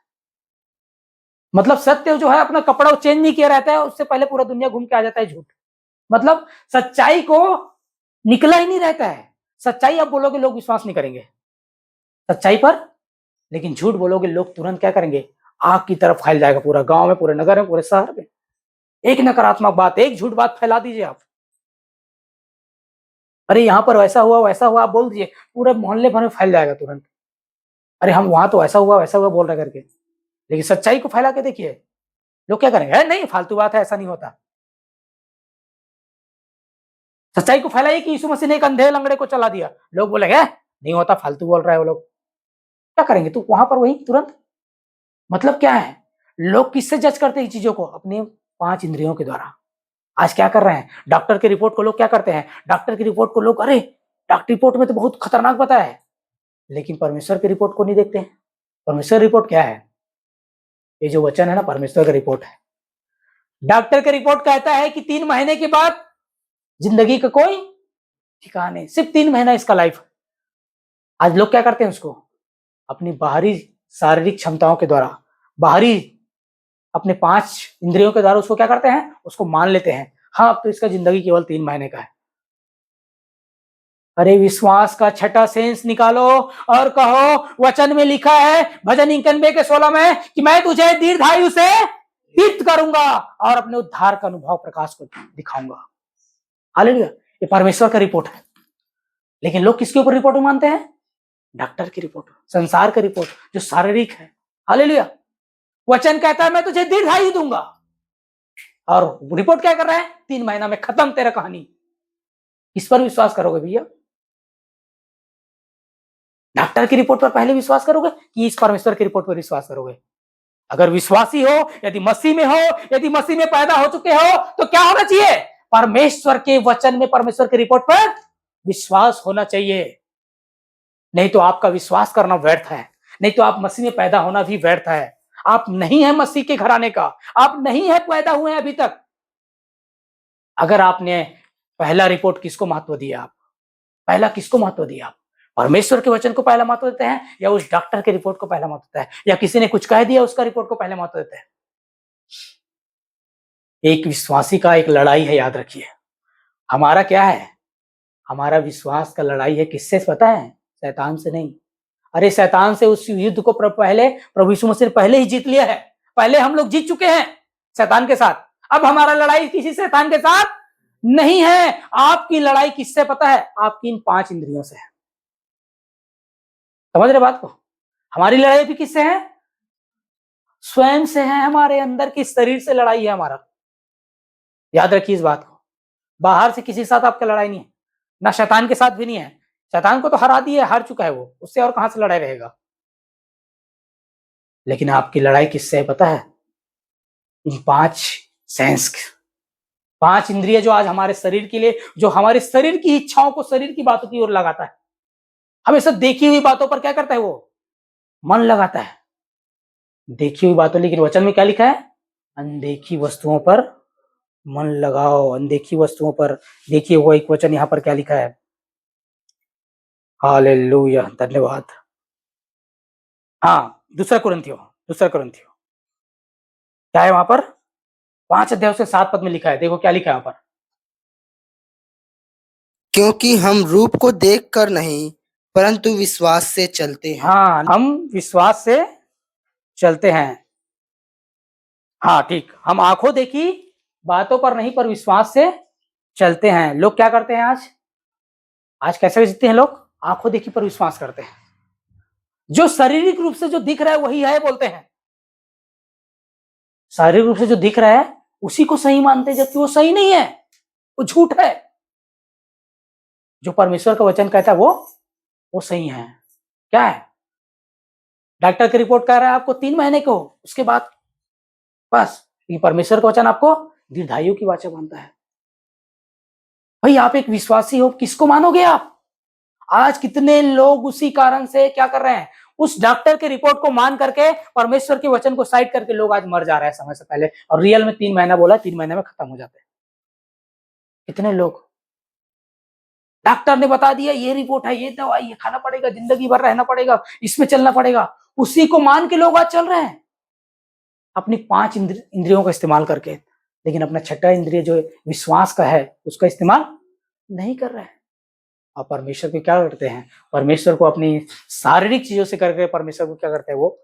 A: मतलब सत्य जो है अपना कपड़ा चेंज नहीं किया रहता है, उससे पहले पूरा दुनिया घूम के आ जाता है झूठ। मतलब सच्चाई को निकला ही नहीं रहता है। सच्चाई आप बोलोगे लोग विश्वास नहीं करेंगे सच्चाई पर, लेकिन झूठ बोलोगे लोग तुरंत क्या करेंगे? आग की तरफ फैल जाएगा पूरा गांव में, पूरे नगर में, पूरे शहर में। एक नकारात्मक बात, एक झूठ बात फैला दीजिए आप, अरे यहाँ पर वैसा हुआ आप बोल दीजिए, पूरे मोहल्ले भर में फैल जाएगा तुरंत। अरे हम वहां तो वैसा हुआ बोल रहे करके, लेकिन सच्चाई को फैला के देखिए, लोग क्या करेंगे? नहीं फालतू बात है, ऐसा नहीं होता। सच्चाई को फैलाइए कि यीशु मसीह ने एक अंधे लंगड़े को चला दिया, लोग बोलेंगे नहीं होता, फालतू बोल रहा है वो लोग। क्या करेंगे? तो वहां पर वही तुरंत। मतलब क्या है? लोग किससे जज करते हैं चीजों को? अपने 5 इंद्रियों के द्वारा। आज क्या कर रहे हैं? डॉक्टर की रिपोर्ट को लोग क्या करते हैं? डॉक्टर की रिपोर्ट को लोग, अरे डॉक्टर रिपोर्ट में तो बहुत खतरनाक बताया है, लेकिन परमेश्वर की रिपोर्ट को नहीं देखते हैं। परमेश्वर रिपोर्ट क्या है? ये जो वचन है ना, परमेश्वर का रिपोर्ट है। डॉक्टर का रिपोर्ट कहता है कि 3 महीने के बाद जिंदगी का कोई ठिकाना नहीं, सिर्फ 3 महीना इसका लाइफ। आज लोग क्या करते हैं? उसको अपनी बाहरी शारीरिक क्षमताओं के द्वारा, बाहरी अपने 5 इंद्रियों के द्वारा उसको क्या करते हैं? उसको मान लेते हैं, हाँ अब तो इसका जिंदगी केवल 3 महीने का है। अरे विश्वास का छठा सेंस निकालो और कहो, वचन में लिखा है भजन 91 के 16 में कि मैं तुझे दीर्घायु से दीप्त करूंगा और अपने उद्धार का अनुभव प्रकाश को दिखाऊंगा। हालेलुया। ये परमेश्वर का रिपोर्ट है, लेकिन लोग किसके ऊपर रिपोर्ट मानते हैं? डॉक्टर की रिपोर्ट, संसार का रिपोर्ट जो शारीरिक है। हालेलुया। वचन कहता है मैं तुझे दीर्घायु दूंगा, और रिपोर्ट क्या कर रहा है? 3 महीना में खत्म तेरा कहानी। किस पर विश्वास करोगे भैया? डॉक्टर की रिपोर्ट पर पहले विश्वास करोगे कि इस परमेश्वर की रिपोर्ट पर विश्वास करोगे? अगर विश्वासी हो, यदि मसीह में हो, यदि मसीह में पैदा हो चुके हो, तो क्या होना चाहिए? परमेश्वर के वचन में, परमेश्वर की रिपोर्ट पर विश्वास होना चाहिए। नहीं तो आपका विश्वास करना व्यर्थ है, नहीं तो आप मसीह में पैदा होना भी व्यर्थ है। आप नहीं है मसीह के घराने का, आप नहीं है पैदा हुए हैं अभी तक। अगर आपने पहला रिपोर्ट किसको महत्व दिया? आप पहला किसको महत्व दिया? आप परमेश्वर के वचन को पहला महत्व देते हैं, या उस डॉक्टर की रिपोर्ट को पहला महत्व देता है, या किसी ने कुछ कह दिया उसका रिपोर्ट को पहले महत्व देते हैं? एक विश्वासी का एक लड़ाई है, याद रखिए। हमारा क्या है? हमारा विश्वास का लड़ाई है किससे पता है? शैतान से नहीं। अरे शैतान से उस युद्ध को पहले प्रभु यीशु मसीह ने पहले ही जीत लिया है। पहले हम लोग जीत चुके हैं शैतान के साथ। अब हमारा लड़ाई किसी शैतान के साथ नहीं है। आपकी लड़ाई किससे पता है? आपकी इन 5 इंद्रियों से है। समझ रहे बात को? हमारी लड़ाई भी किससे है? स्वयं से है। हमारे अंदर की शरीर से लड़ाई है हमारा। याद रखिए इस बात को। बाहर से किसी के साथ आपका लड़ाई नहीं है, ना शैतान के साथ भी नहीं है। शैतान को तो हरा दिया, हार चुका है वो, उससे और कहां से लड़ाई रहेगा? लेकिन आपकी लड़ाई किससे है पता है? इन 5 सेंस पांच इंद्रिय जो आज हमारे शरीर के लिए, जो हमारे शरीर की इच्छाओं को, शरीर की बातों की ओर लगाता है, हमेशा देखी हुई बातों पर क्या करता है, वो मन लगाता है। देखी हुई बातों, लेकिन वचन में क्या लिखा है, अनदेखी वस्तुओं पर मन लगाओ, अनदेखी वस्तुओं पर। देखिए वो एक वचन यहां पर क्या लिखा है, हालेलुया, धन्यवाद। हाँ, दूसरा कुरिन्थियों क्या है वहां पर, 5 अध्याय से 7 पद में लिखा है। देखो क्या लिखा है वहां पर,
B: क्योंकि हम रूप को देखकर नहीं परंतु विश्वास से चलते हैं।
A: हाँ, हम विश्वास से चलते हैं। हाँ ठीक, हम आंखों देखी बातों पर नहीं पर विश्वास से चलते हैं। लोग क्या करते हैं आज, आज कैसे जीते हैं लोग, आंखों देखी पर विश्वास करते हैं। जो शारीरिक रूप से जो दिख रहा है वही है बोलते हैं, शारीरिक रूप से जो दिख रहा है उसी को सही मानते हैं, जबकि वो सही नहीं है, वो झूठ है। जो परमेश्वर का वचन कहता है वो सही है। क्या है, डॉक्टर की रिपोर्ट कह रहा है आपको 3 महीने को, उसके बाद बस, ये परमेश्वर का वचन आपको दीर्घायु की वाचा मानता है। भाई आप एक विश्वासी हो, किसको मानोगे आप। आज कितने लोग उसी कारण से क्या कर रहे हैं, उस डॉक्टर के रिपोर्ट को मान करके परमेश्वर के वचन को साइड करके लोग आज मर जा रहे हैं समय से पहले, और रियल में 3 महीना बोला, 3 महीने में खत्म हो जाते हैं। कितने लोग, डॉक्टर ने बता दिया ये रिपोर्ट है, ये दवाई ये खाना पड़ेगा, जिंदगी भर रहना पड़ेगा, इसमें चलना पड़ेगा, उसी को मान के लोग आज चल रहे हैं अपनी 5 इंद्रियों का इस्तेमाल करके, लेकिन अपना छठा इंद्रिय जो विश्वास का है उसका इस्तेमाल नहीं कर रहे हैं। और परमेश्वर को क्या करते हैं, परमेश्वर को अपनी शारीरिक चीजों से करके परमेश्वर को क्या करते हैं, वो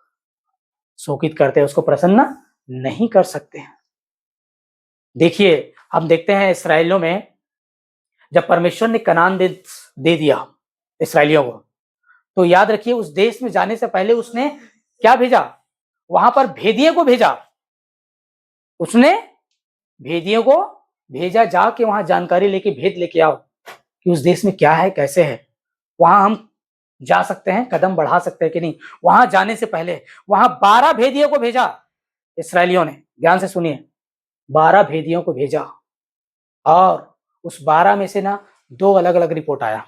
A: शोकित करते हैं, उसको प्रसन्न नहीं कर सकते हैं। देखिए हम देखते हैं इसराइलियों में, जब परमेश्वर ने कनान दे दिया इसराइलियों को, तो याद रखिए उस देश में जाने से पहले उसने क्या भेजा, वहां पर भेदियों को भेजा, उसने भेदियों को भेजा, जाके वहां जानकारी लेके भेद लेके आओ कि उस देश में क्या है कैसे है, वहां हम जा सकते हैं, कदम बढ़ा सकते हैं कि नहीं। वहां जाने से पहले वहां 12 भेदियों को भेजा इसराइलियों ने, ध्यान से सुनिए, 12 भेदियों को भेजा, और उस 12 में से ना 2 अलग अलग रिपोर्ट आया।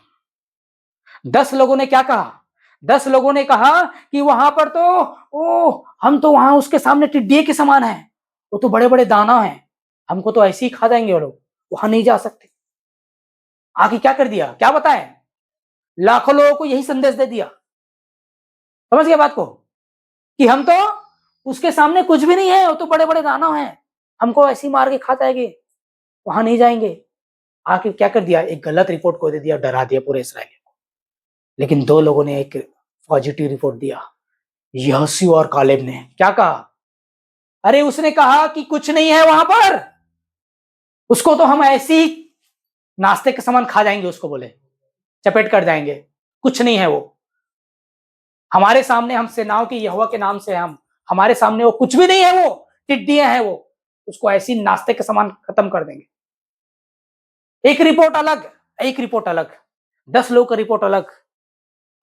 A: 10 लोगों ने क्या कहा, 10 लोगों ने कहा कि वहां पर तो हम तो वहां उसके सामने टिड्डी के समान है, वो तो बड़े बड़े दाना है, हमको तो ऐसे ही खा जाएंगे वो लोग, वहां नहीं जा सकते। आगे क्या कर दिया, क्या बताएं, लाखों लोगों को यही संदेश दे दिया। समझ गए बात को, कि हम तो उसके सामने कुछ भी नहीं है, वो तो बड़े बड़े दानव हैं, हमको ऐसे ही मार के खा जाएंगे, वहां नहीं जाएंगे। आखिर क्या कर दिया, एक गलत रिपोर्ट को दे दिया, डरा दिया पूरे इसराइलियों को। लेकिन 2 लोगों ने एक पॉजिटिव रिपोर्ट दिया, यहोशू और कालेब ने क्या कहा, अरे उसने कहा कि कुछ नहीं है वहां पर, उसको तो हम ऐसे ही नाश्ते के समान खा जाएंगे, उसको बोले चपेट कर जाएंगे, कुछ नहीं है वो हमारे सामने, हम सेनाओं की यहोवा के नाम से हम, हमारे सामने वो कुछ भी नहीं है, वो टिड्डियां हैं, वो उसको ऐसी नाश्ते के समान खत्म कर देंगे। एक रिपोर्ट अलग, एक रिपोर्ट अलग, 10 लोग का रिपोर्ट अलग,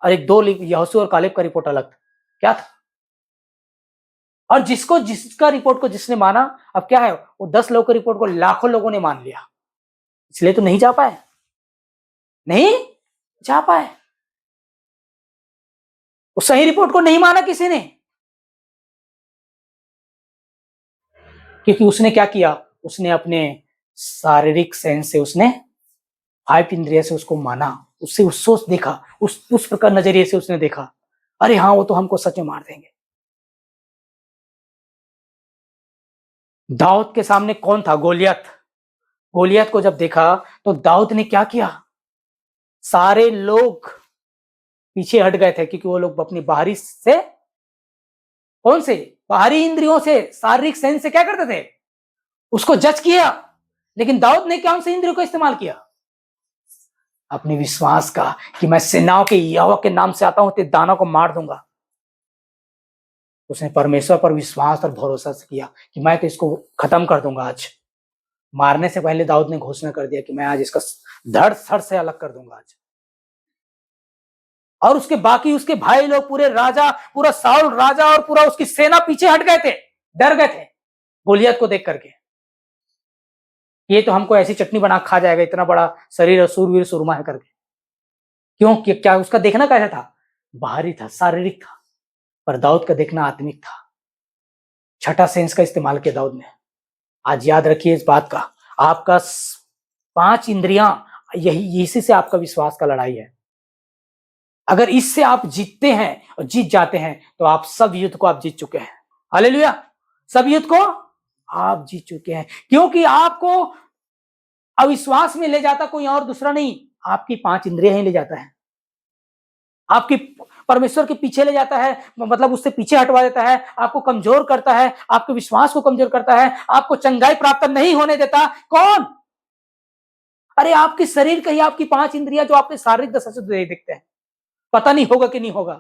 A: और एक 2 यहोशू और कालेब का रिपोर्ट अलग क्या था। और जिसका रिपोर्ट को जिसने माना, अब क्या है, वो 10 लोगों की रिपोर्ट को लाखों लोगों ने मान लिया, इसलिए तो नहीं जा पाए, नहीं जा पाए, उस सही रिपोर्ट को नहीं माना किसी ने, क्योंकि उसने क्या किया, उसने अपने शारीरिक सेंस से, उसने 5 इंद्रिय से उसको माना, उससे उस सोच देखा, उस प्रकार नजरिए से उसने देखा, अरे हाँ वो तो हमको सच में मार देंगे। दाऊद के सामने कौन था, गोलियत, गोलियत को जब देखा तो दाऊद ने क्या किया, सारे लोग पीछे हट गए थे, क्योंकि वो लोग अपनी बाहरी से, कौन से, बाहरी इंद्रियों से, शारीरिक सेंस से क्या करते थे, उसको जज किया। लेकिन दाऊद ने कौन से इंद्रियों का इस्तेमाल किया, अपने विश्वास का, कि मैं सेनाओं के यहोवा के नाम से आता हूं, तेरे दानों को मार दूंगा। उसने परमेश्वर पर विश्वास और भरोसा से किया कि मैं तो इसको खत्म कर दूंगा आज। मारने से पहले दाऊद ने घोषणा कर दिया कि मैं आज इसका धड़ सर से अलग कर दूंगा आज। और उसके बाकी उसके भाई लोग, पूरे राजा, पूरा साउल राजा और पूरा उसकी सेना पीछे हट गए थे, डर गए थे गोलियत को देख करके। ये तो हमको ऐसी चटनी बना खा जाएगा, इतना बड़ा शरीर और सूरवीर सुरमा है करके। क्यों? क्या उसका देखना कैसा था? बाहरी था, शारीरिक था, पर दाऊद का देखना आत्मिक था। छठा सेंस का इस्तेमाल किया दाऊद ने। आज याद रखिए इस बात का, आपका 5 इंद्रियां, यही इसी से आपका विश्वास का लड़ाई है। अगर इससे आप जीतते हैं और जीत जाते हैं तो आप सब युद्ध को आप जीत चुके हैं। हालेलुया! सब युद्ध को आप जीत चुके हैं, क्योंकि आपको अविश्वास में ले जाता कोई और दूसरा नहीं, आपकी 5 इंद्रियां ही ले जाता है। आपकी परमेश्वर के पीछे ले जाता है, मतलब उससे पीछे हटवा देता है, आपको कमजोर करता है, आपके विश्वास को कमजोर करता है, आपको चंगाई प्राप्त नहीं होने देता। कौन? अरे आपके शरीर का ही, आपकी 5 इंद्रियां जो आपने शारीरिक दशा से देखते हैं। पता नहीं होगा कि नहीं होगा,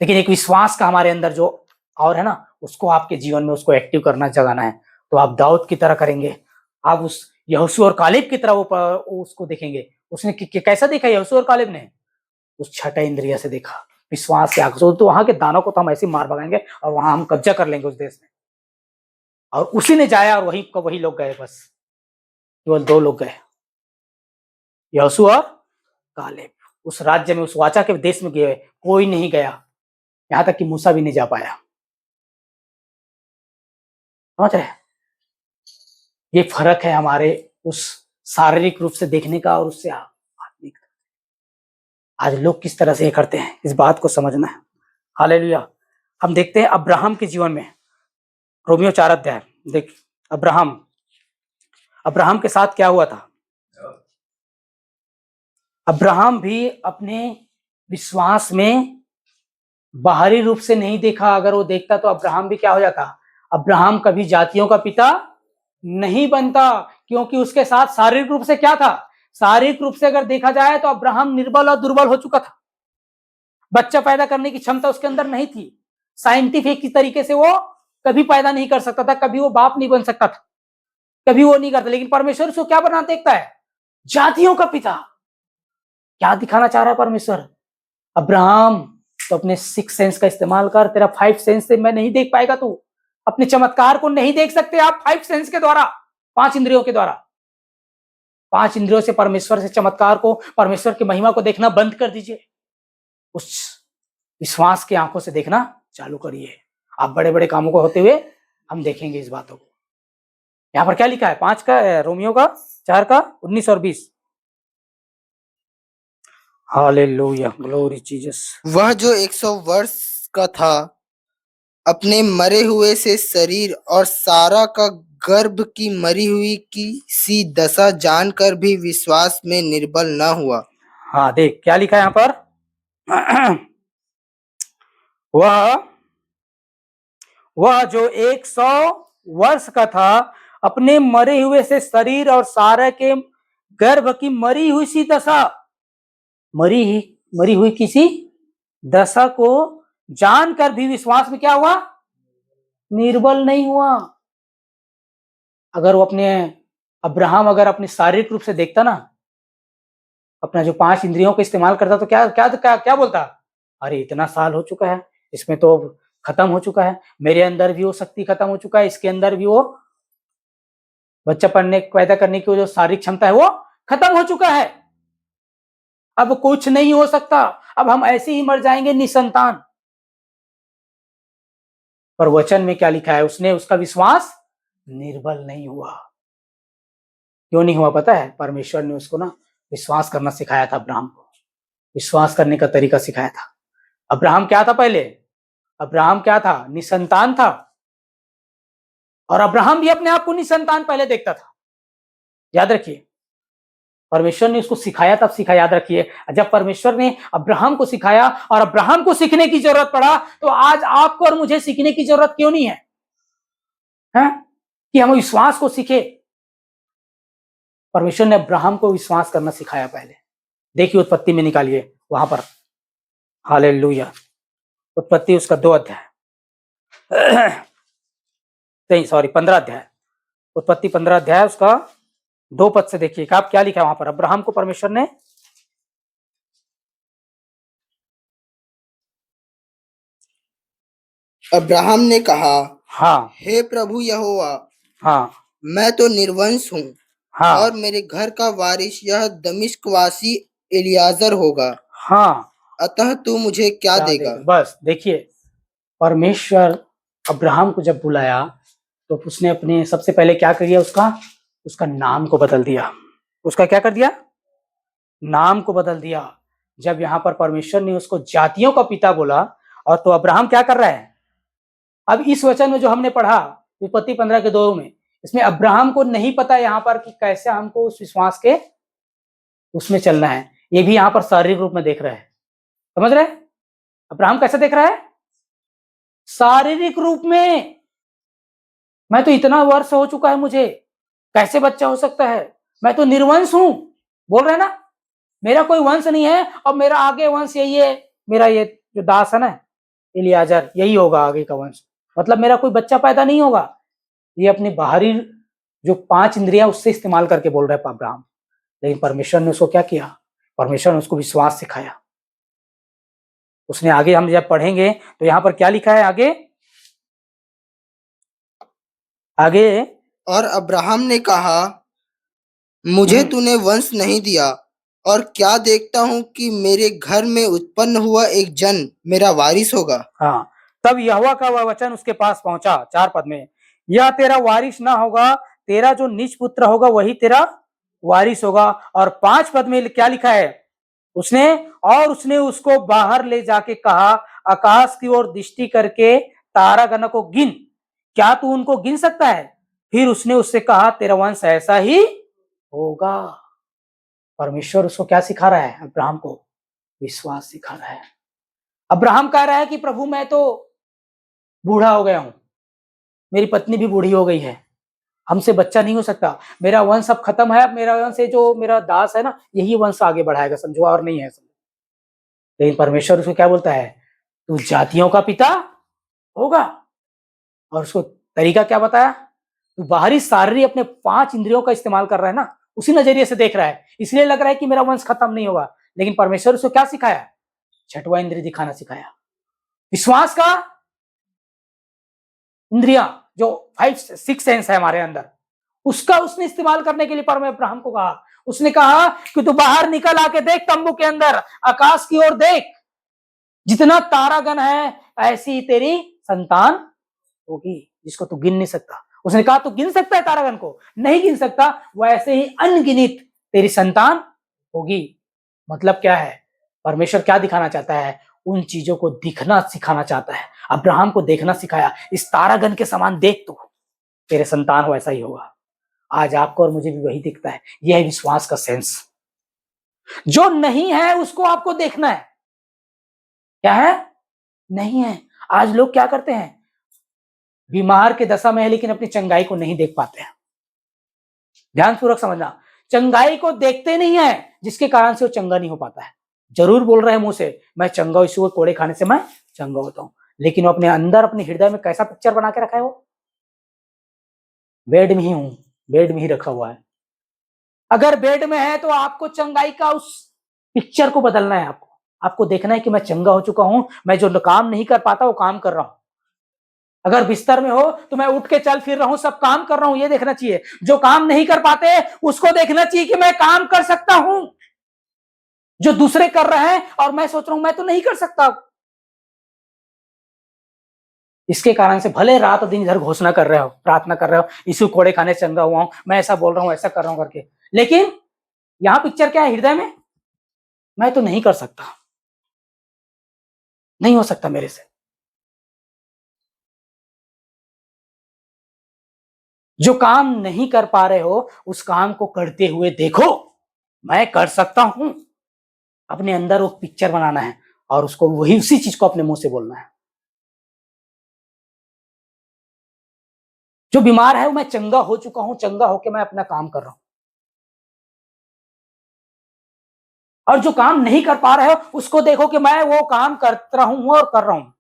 A: लेकिन एक विश्वास का हमारे अंदर जो और है ना, उसको आपके जीवन में उसको एक्टिव करना, जगाना है। तो आप दाऊद की तरह करेंगे, आप उस यहोशू और कालेब की तरह वो उसको देखेंगे। उसने कैसा देखा यहोशू और कालेब ने? उस छठे इंद्रिय से देखा, विश्वास के आंखों से। तो वहां के दानों को तो हम ऐसे मार भगाएंगे और वहां हम कब्जा कर लेंगे उस देश में। और उसी ने जाया और वही लोग गए, बस केवल 2 लोग गए, यहोशू और कालेब। उस राज्य में, उस वाचा के देश में गए, कोई नहीं गया, यहां तक कि मूसा भी नहीं जा पाया। समझ रहे? ये फर्क है हमारे उस शारीरिक रूप से देखने का और उससे आत्मिक। आज लोग किस तरह से ये करते हैं, इस बात को समझना है। हालेलुया! हम देखते हैं अब्राहम के जीवन में, रोमियो 4 अध्याय देख। अब्राहम के साथ क्या हुआ था? अब्राहम भी अपने विश्वास में बाहरी रूप से नहीं देखा। अगर वो देखता तो अब्राहम भी क्या हो जाता? अब्राहम कभी जातियों का पिता नहीं बनता, क्योंकि उसके साथ शारीरिक रूप से क्या था? शारीरिक रूप से अगर देखा जाए तो अब्राहम निर्बल और दुर्बल हो चुका था। बच्चा पैदा करने की क्षमता उसके अंदर नहीं थी। साइंटिफिक की तरीके से वो कभी पैदा नहीं कर सकता था, कभी वो बाप नहीं बन सकता था, कभी वो नहीं करता। लेकिन परमेश्वर उसको क्या बना देखता है? जातियों का पिता। क्या दिखाना चाह रहा है परमेश्वर? अब्राहम, तो अपने 6 सेंस का इस्तेमाल कर, तेरा 5 सेंस से मैं नहीं देख पाएगा। तू अपने चमत्कार को नहीं देख सकते आप 5 सेंस के द्वारा, 5 इंद्रियों के द्वारा। 5 इंद्रियों से परमेश्वर से चमत्कार को, परमेश्वर की महिमा को देखना बंद कर दीजिए। उस विश्वास की आंखों से देखना चालू करिए। आप बड़े बड़े कामों को होते हुए हम देखेंगे इस बातों को। यहाँ पर क्या लिखा है? 5 का, रोमियो का 4 का 19 और 20। Hallelujah, glory Jesus.
B: वह जो 100 वर्ष का था, अपने मरे हुए से शरीर और सारा का गर्भ की मरी हुई की सी दशा जानकर भी विश्वास में निर्बल न हुआ।
A: हाँ देख क्या लिखा है यहाँ पर। वह जो 100 वर्ष का था, अपने मरे हुए से शरीर और सारा के गर्भ की मरी हुई सी दशा, मरी हुई किसी दशा को जानकर भी विश्वास में क्या हुआ? निर्बल नहीं हुआ। अगर वो अब्राहम अगर अपने शारीरिक रूप से देखता ना, अपना जो 5 इंद्रियों का इस्तेमाल करता, तो क्या क्या क्या, क्या बोलता? अरे इतना साल हो चुका है, इसमें तो खत्म हो चुका है, मेरे अंदर भी वो शक्ति खत्म हो चुका है, इसके अंदर भी वो बच्चा पैदा करने की जो शारीरिक क्षमता है वो खत्म हो चुका है। अब कुछ नहीं हो सकता, अब हम ऐसे ही मर जाएंगे निसंतान। पर वचन में क्या लिखा है? उसने, उसका विश्वास निर्बल नहीं हुआ। क्यों नहीं हुआ पता है? परमेश्वर ने उसको ना विश्वास करना सिखाया था, अब्राहम को विश्वास करने का तरीका सिखाया था। अब्राहम क्या था पहले? अब्राहम क्या था? निसंतान था। और अब्राहम भी अपने आप को निसंतान पहले देखता था। याद रखिए, परमेश्वर ने उसको सिखाया, तब सीखा। याद रखिए, जब परमेश्वर ने अब्राहम को सिखाया और अब्राहम को सीखने की जरूरत पड़ा, तो आज आपको और मुझे सीखने की जरूरत क्यों नहीं है? कि हम विश्वास को सीखे। परमेश्वर ने अब्राहम को विश्वास करना सिखाया पहले। देखिए उत्पत्ति में निकालिए वहां पर। हालेलुया। उत्पत्ति उसका 2 अध्याय, नहीं सॉरी 15 अध्याय, उत्पत्ति 15 अध्याय उसका 2 पद से देखिए आप क्या लिखा है वहां पर। अब्राहम को परमेश्वर ने,
B: अब्राहम ने कहा,
A: हाँ
B: हे प्रभु यहोवा,
A: हाँ
B: मैं तो निर्वंश हूँ
A: हाँ
B: और मेरे घर का वारिस यह दमिश्कवासी एलियाजर होगा।
A: हाँ।
B: अतः तू मुझे क्या
A: क्या
B: देगा?
A: देगा? बस देखिए, परमेश्वर अब्राहम को जब बुलाया तो उसने अपने सबसे पहले क्या किया, उसका उसका नाम को बदल दिया। उसका क्या कर दिया? नाम को बदल दिया। जब यहाँ पर परमेश्वर ने उसको जातियों का पिता बोला, और तो अब्राहम क्या कर रहा है? अब इस वचन में जो हमने पढ़ा विपत्ति 15 के 2 में, इसमें अब्राहम को नहीं पता यहाँ पर कि कैसे हमको उस विश्वास के उसमें चलना है। ये भी यहाँ पर शारीरिक रूप में देख रहा है। समझ रहे? अब्राहम कैसे देख रहा है? शारीरिक रूप में। मैं तो इतना वर्ष हो चुका है, मुझे कैसे बच्चा हो सकता है? मैं तो निर्वंश हूं। बोल रहे ना, मेरा कोई वंश नहीं है, और मेरा आगे वंश यही है। मेरा ये जो दास है ना इलियाजर, यही होगा आगे का वंश। मतलब मेरा कोई बच्चा पैदा नहीं होगा। ये अपनी बाहरी जो 5 इंद्रियां उससे इस्तेमाल करके बोल रहा है अब्राहम। लेकिन परमेश्वर ने उसको क्या किया? परमेश्वर ने उसको विश्वास सिखाया। उसने आगे हम जब पढ़ेंगे तो यहाँ पर क्या लिखा है आगे? आगे
B: और अब्राहम ने कहा, मुझे तूने वंश नहीं दिया, और क्या देखता हूँ कि मेरे घर में उत्पन्न हुआ एक जन मेरा वारिस होगा।
A: हाँ, तब यहोवा का वह वचन उसके पास पहुंचा 4 पद में, यह तेरा वारिस ना होगा, तेरा जो निज पुत्र होगा वही तेरा वारिस होगा। और 5 पद में क्या लिखा है? उसने उसको बाहर ले जाके कहा, आकाश की ओर दृष्टि करके तारागणों को गिन, क्या तू उनको गिन सकता है? फिर उसने उससे कहा, तेरा वंश ऐसा ही होगा। परमेश्वर उसको क्या सिखा रहा है? अब्राहम को विश्वास सिखा रहा है। अब्राहम कह रहा है कि प्रभु मैं तो बूढ़ा हो गया हूं, मेरी पत्नी भी बूढ़ी हो गई है, हमसे बच्चा नहीं हो सकता, मेरा वंश अब खत्म है। अब मेरा वंश जो मेरा दास है ना, यही वंश आगे बढ़ाएगा, समझो, और नहीं है। लेकिन परमेश्वर उसको क्या बोलता है? तू जातियों का पिता होगा। और उसको तरीका क्या बताया? तू बाहरी शारीरिक अपने 5 इंद्रियों का इस्तेमाल कर रहा है ना, उसी नजरिए से देख रहा है, इसलिए लग रहा है कि मेरा वंश खत्म नहीं होगा। लेकिन परमेश्वर उसको क्या सिखाया? छठवां इंद्रिय दिखाना सिखाया, विश्वास का इंद्रिया, जो 5-6 सेंस है हमारे अंदर, उसका उसने इस्तेमाल करने के लिए परमेश्वर अब्राहम को कहा। उसने कहा कि तू बाहर निकल आके देख तंबू के अंदर, आकाश की ओर देख, जितना तारागण है ऐसी तेरी संतान होगी, जिसको तू गिन नहीं सकता। उसने कहा तू गिन सकता है तारागण को? नहीं गिन सकता। वैसे ही अनगिनित तेरी संतान होगी। मतलब क्या है? परमेश्वर क्या दिखाना चाहता है? उन चीजों को दिखना सिखाना चाहता है। अब्राहम को देखना सिखाया, इस तारागण के समान देख, तू तेरे संतान हो ऐसा ही होगा। आज आपको और मुझे भी वही दिखता है। यह है विश्वास का सेंस। जो नहीं है उसको आपको देखना है। क्या है? नहीं है। आज लोग क्या करते हैं? बीमार के दशा में है लेकिन अपनी चंगाई को नहीं देख पाते हैं। ध्यानपूर्वक समझना, चंगाई को देखते नहीं है, जिसके कारण से वो चंगा नहीं हो पाता है। जरूर बोल रहे हैं मुंह से, मैं चंगा हूं, इसी को कोड़े खाने से मैं चंगा होता हूं, लेकिन वो अपने अंदर अपने हृदय में कैसा पिक्चर बना के रखा है? वो बेड में ही हूं, बेड में ही रखा हुआ है। अगर बेड में है तो आपको चंगाई का उस पिक्चर को बदलना है। आपको देखना है कि मैं चंगा हो चुका हूं, मैं जो काम नहीं कर पाता वो काम कर रहा हूं। अगर बिस्तर में हो तो मैं उठ के चल फिर रहा हूं, सब काम कर रहा हूं, ये देखना चाहिए। जो काम नहीं कर पाते उसको देखना चाहिए कि मैं काम कर सकता हूं। जो दूसरे कर रहे हैं और मैं सोच रहा हूं मैं तो नहीं कर सकता। इसके कारण से भले रात दिन इधर घोषणा कर रहे हो, प्रार्थना कर रहे हो, यीशु कोड़े खाने चंगा हुआ हूं, मैं ऐसा बोल रहा हूं, ऐसा कर रहा हूं करके, लेकिन यहां पिक्चर क्या है हृदय में? मैं तो नहीं कर सकता, नहीं हो सकता मेरे से। जो काम नहीं कर पा रहे हो उस काम को करते हुए देखो, मैं कर सकता हूं। अपने अंदर वो पिक्चर बनाना है और उसको वही उसी चीज को अपने मुंह से बोलना है। जो बीमार है वो मैं चंगा हो चुका हूं, चंगा होके मैं अपना काम कर रहा हूं। और जो काम नहीं कर पा रहे हो उसको देखो कि मैं वो काम कर रहा हूं और कर रहा हूं।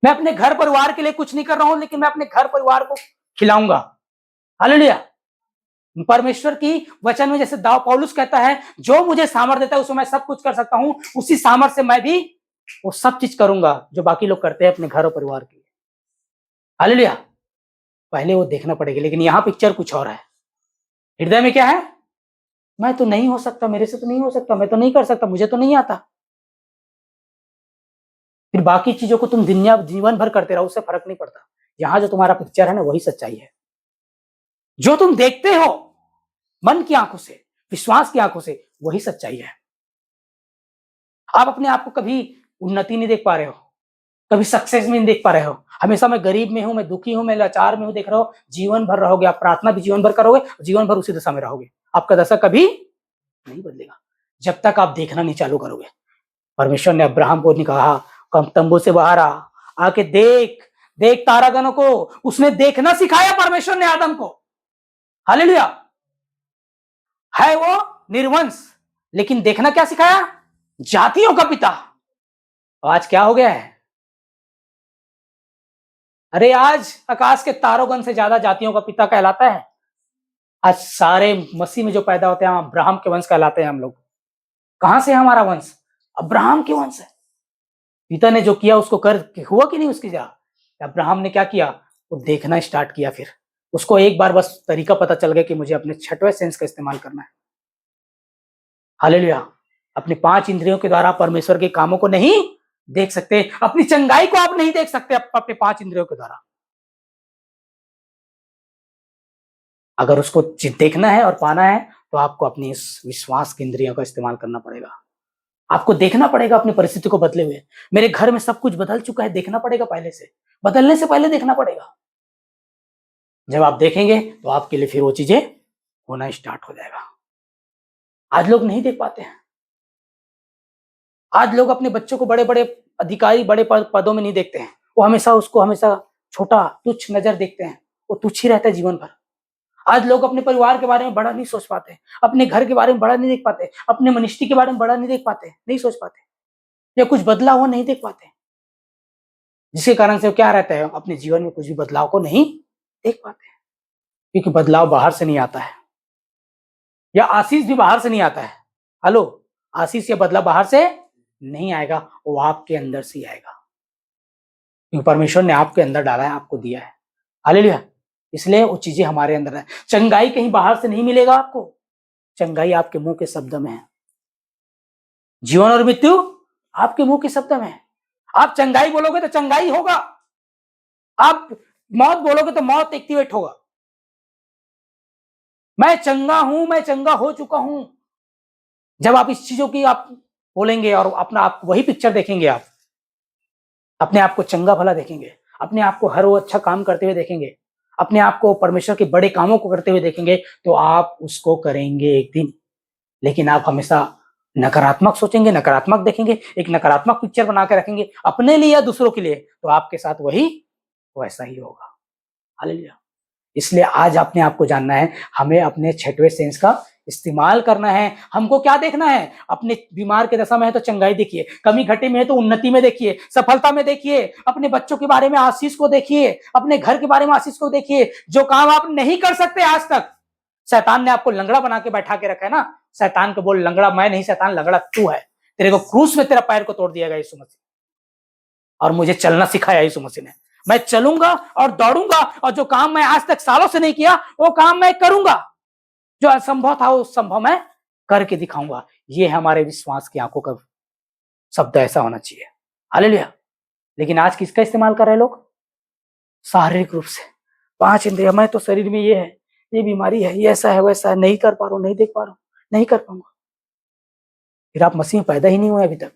A: मैं अपने घर परिवार के लिए कुछ नहीं कर रहा हूं, लेकिन मैं अपने घर परिवार को खिलाऊंगा। हालेलुया। परमेश्वर की वचन में जैसे दाव पौलुस कहता है, जो मुझे सामर्थ देता है उसमें मैं सब कुछ कर सकता हूं, उसी सामर्थ से मैं भी वो सब चीज करूंगा जो बाकी लोग करते हैं अपने घर और परिवार के लिए। हालेलुया। पहले वो देखना पड़ेगा। लेकिन यहाँ पिक्चर कुछ और है। हृदय में क्या है? मैं तो नहीं हो सकता, मेरे से तो नहीं हो सकता, मैं तो नहीं कर सकता, मुझे तो नहीं आता। फिर बाकी चीजों को तुम दुनिया जीवन भर करते रहो, उससे फर्क नहीं पड़ता। यहाँ जो तुम्हारा पिक्चर है ना, वही सच्चाई है। जो तुम देखते हो मन की आंखों से, विश्वास की आंखों से, वही सच्चाई है। आप अपने आप को कभी उन्नति नहीं देख पा रहे हो, कभी सक्सेस में नहीं देख पा रहे हो। हमेशा मैं गरीब में हूं, मैं दुखी हूं, मैं लाचार में हूं देख रहे हो। जीवन भर रहोगे, आप प्रार्थना भी जीवन भर करोगे, जीवन भर उसी दशा में रहोगे। आपका दशा कभी नहीं बदलेगा जब तक आप देखना नहीं चालू करोगे। परमेश्वर ने अब्राहम को नहीं कहा कम तंबू से बाहर आके देख देख तारागणों को। उसने देखना सिखाया परमेश्वर ने आदम को। हालेलुया। है वो निर्वंश, लेकिन देखना क्या सिखाया? जातियों का पिता। आज क्या हो गया है? अरे आज आकाश के तारोगण से ज्यादा जातियों का पिता कहलाता है। आज सारे मसीह में जो पैदा होते हैं हम अब्राहम के वंश कहलाते हैं। हम लोग कहां से है? हमारा वंश अब्राहम के वंश है। पिता ने जो किया उसको कर हुआ कि नहीं उसकी जगह? अब्राहम ने क्या किया? वो देखना स्टार्ट किया। फिर उसको एक बार बस तरीका पता चल गया कि मुझे अपने छठवें सेंस का इस्तेमाल करना है। हालेलुया। अपने 5 इंद्रियों के द्वारा परमेश्वर के कामों को नहीं देख सकते, अपनी चंगाई को आप नहीं देख सकते अपने 5 इंद्रियों के द्वारा। अगर उसको देखना है और पाना है तो आपको अपनी इस विश्वास की इंद्रियों का इस्तेमाल करना पड़ेगा। आपको देखना पड़ेगा अपनी परिस्थिति को बदले हुए। मेरे घर में सब कुछ बदल चुका है, देखना पड़ेगा पहले से, बदलने से पहले देखना पड़ेगा। जब आप देखेंगे तो आपके लिए फिर वो चीजें होना स्टार्ट हो जाएगा। आज लोग नहीं देख पाते हैं। आज लोग अपने बच्चों को बड़े बड़े अधिकारी, बड़े पदों में नहीं देखते हैं। वो हमेशा उसको हमेशा छोटा तुच्छ नजर देखते हैं। वो तुच्छ ही रहता है जीवन भर। आज लोग अपने परिवार के बारे में बड़ा नहीं सोच पाते, अपने घर के बारे में बड़ा नहीं देख पाते, अपने मिनिस्ट्री के बारे में बड़ा नहीं देख पाते, नहीं सोच पाते, या कुछ बदलाव नहीं देख पाते। जिसके कारण से वो क्या रहता है? अपने जीवन में कुछ भी बदलाव को नहीं देख पाते, क्योंकि बदलाव बाहर से नहीं आता है, या आशीष भी बाहर से नहीं आता है। हेलो, आशीष या बदलाव बाहर से नहीं आएगा, वो आपके अंदर से ही आएगा, क्योंकि परमेश्वर ने आपके अंदर डाला है, आपको दिया है। हालेलुया। इसलिए वो चीजें हमारे अंदर है। चंगाई कहीं बाहर से नहीं मिलेगा आपको, चंगाई आपके मुंह के शब्द में है। जीवन और मृत्यु आपके मुंह के शब्द में है। आप चंगाई बोलोगे तो चंगाई होगा, आप मौत बोलोगे तो मौत एक्टिवेट होगा। मैं चंगा हूं, मैं चंगा हो चुका हूं। जब आप इस चीजों की आप बोलेंगे और अपना आप वही पिक्चर देखेंगे, आप अपने आप को चंगा भला देखेंगे, अपने आप को हर वो अच्छा काम करते हुए देखेंगे, अपने आप को परमेश्वर के बड़े कामों को करते हुए देखेंगे, तो आप उसको करेंगे एक दिन। लेकिन आप हमेशा नकारात्मक सोचेंगे, नकारात्मक देखेंगे, एक नकारात्मक पिक्चर बना के रखेंगे अपने लिए या दूसरों के लिए, तो आपके साथ वही वैसा ही होगा। हालेलुया। इसलिए आज अपने आप को जानना है, हमें अपने छठवें सेंस का इस्तेमाल करना है। हमको क्या देखना है? अपने बीमार के दशा में है तो चंगाई देखिए, कमी घटी में है तो उन्नति में देखिए, सफलता में देखिए, अपने बच्चों के बारे में आशीष को देखिए, अपने घर के बारे में आशीष को देखिए। जो काम आप नहीं कर सकते आज तक, शैतान ने आपको लंगड़ा बना के बैठा के रखा है ना, शैतान को बोल, लंगड़ा मैं नहीं, शैतान लंगड़ा तू है। तेरे को क्रूस में तेरा पैर को तोड़ दिया गया यीशु मसीह, और मुझे चलना सिखाया यीशु मसीह ने। मैं चलूंगा और दौड़ूंगा, और जो काम मैं आज तक सालों से नहीं किया वो काम मैं करूंगा। जो असंभव था वो संभव मैं करके दिखाऊंगा। ये हमारे विश्वास की आंखों का शब्द ऐसा होना चाहिए। हालेलुया। लेकिन आज किसका इस्तेमाल कर रहे हैं लोग? शारीरिक रूप से 5 इंद्रियां, मैं तो शरीर में ये है, ये बीमारी है, ये ऐसा है, वैसा है, नहीं कर पा रहा हूं, नहीं देख पा रहा हूं, नहीं कर पाऊंगा। फिर आप मसीह में पैदा ही नहीं हुए अभी तक,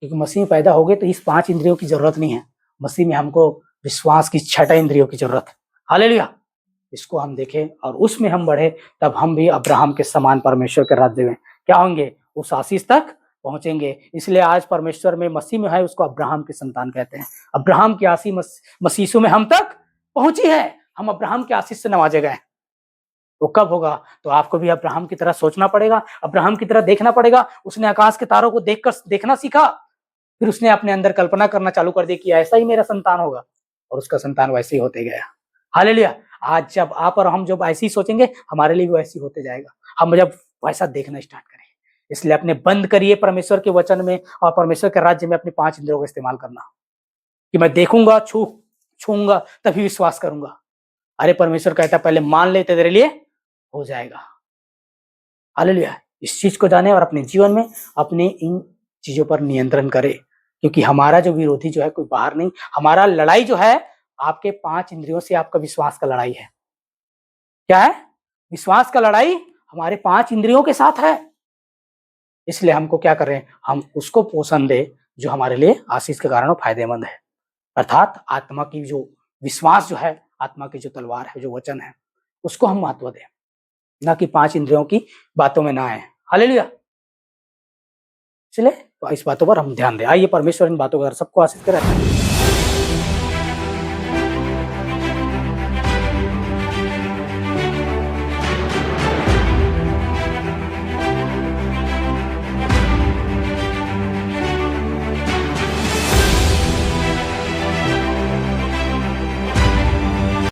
A: क्योंकि मसीह में पैदा हो गए तो इस 5 इंद्रियों की जरूरत नहीं है। मसीह में हमको विश्वास की 6 इंद्रियों की जरूरत है। हालेलुया। इसको हम देखें और उसमें हम बढ़े, तब हम भी अब्राहम के समान परमेश्वर के राज्य में क्या होंगे? उस आशीष तक पहुंचेंगे। इसलिए आज परमेश्वर में मसीह में है, उसको अब्राहम के संतान कहते हैं। अब्राहम की आशीष मसीह में हम तक पहुंची है, हम अब्राहम के आशीष से नवाजे गए। वो कब होगा? तो आपको भी अब्राहम की तरह सोचना पड़ेगा, अब्राहम की तरह देखना पड़ेगा। उसने आकाश के तारों को देखकर देखना सीखा, फिर उसने अपने अंदर कल्पना करना चालू कर दी कि ऐसा ही मेरा संतान होगा, और उसका संतान वैसे ही होते गया। हालेलुया। आज जब आप और हम जब ऐसे ही सोचेंगे, हमारे लिए भी वैसे ही होते जाएगा। हम जब वैसा देखना स्टार्ट करेंगे। इसलिए अपने बंद करिए परमेश्वर के वचन में और परमेश्वर के राज्य में अपने 5 इंद्रियों का इस्तेमाल करना, कि मैं देखूंगा, छूंगा तभी विश्वास करूंगा। अरे परमेश्वर कहता है पहले मान ले, तेरे लिए हो जाएगा। हालेलुया। इस चीज को जाने और अपने जीवन में अपने इन चीजों पर नियंत्रण करे, क्योंकि हमारा जो विरोधी जो है कोई बाहर नहीं, हमारा लड़ाई जो है आपके 5 इंद्रियों से, आपका विश्वास का लड़ाई है। क्या है? विश्वास का लड़ाई हमारे 5 इंद्रियों के साथ है। इसलिए हमको क्या कर रहे हैं, हम उसको पोषण दे जो हमारे लिए आशीष के कारण और फायदेमंद है, अर्थात आत्मा की जो विश्वास जो है, आत्मा की जो तलवार है, जो वचन है, उसको हम महत्व दें, ना कि 5 इंद्रियों की बातों में ना आए। हालेलुया। इसलिए इस बातों पर हम ध्यान दें। आइए परमेश्वर इन बातों का सबको आशीष करे।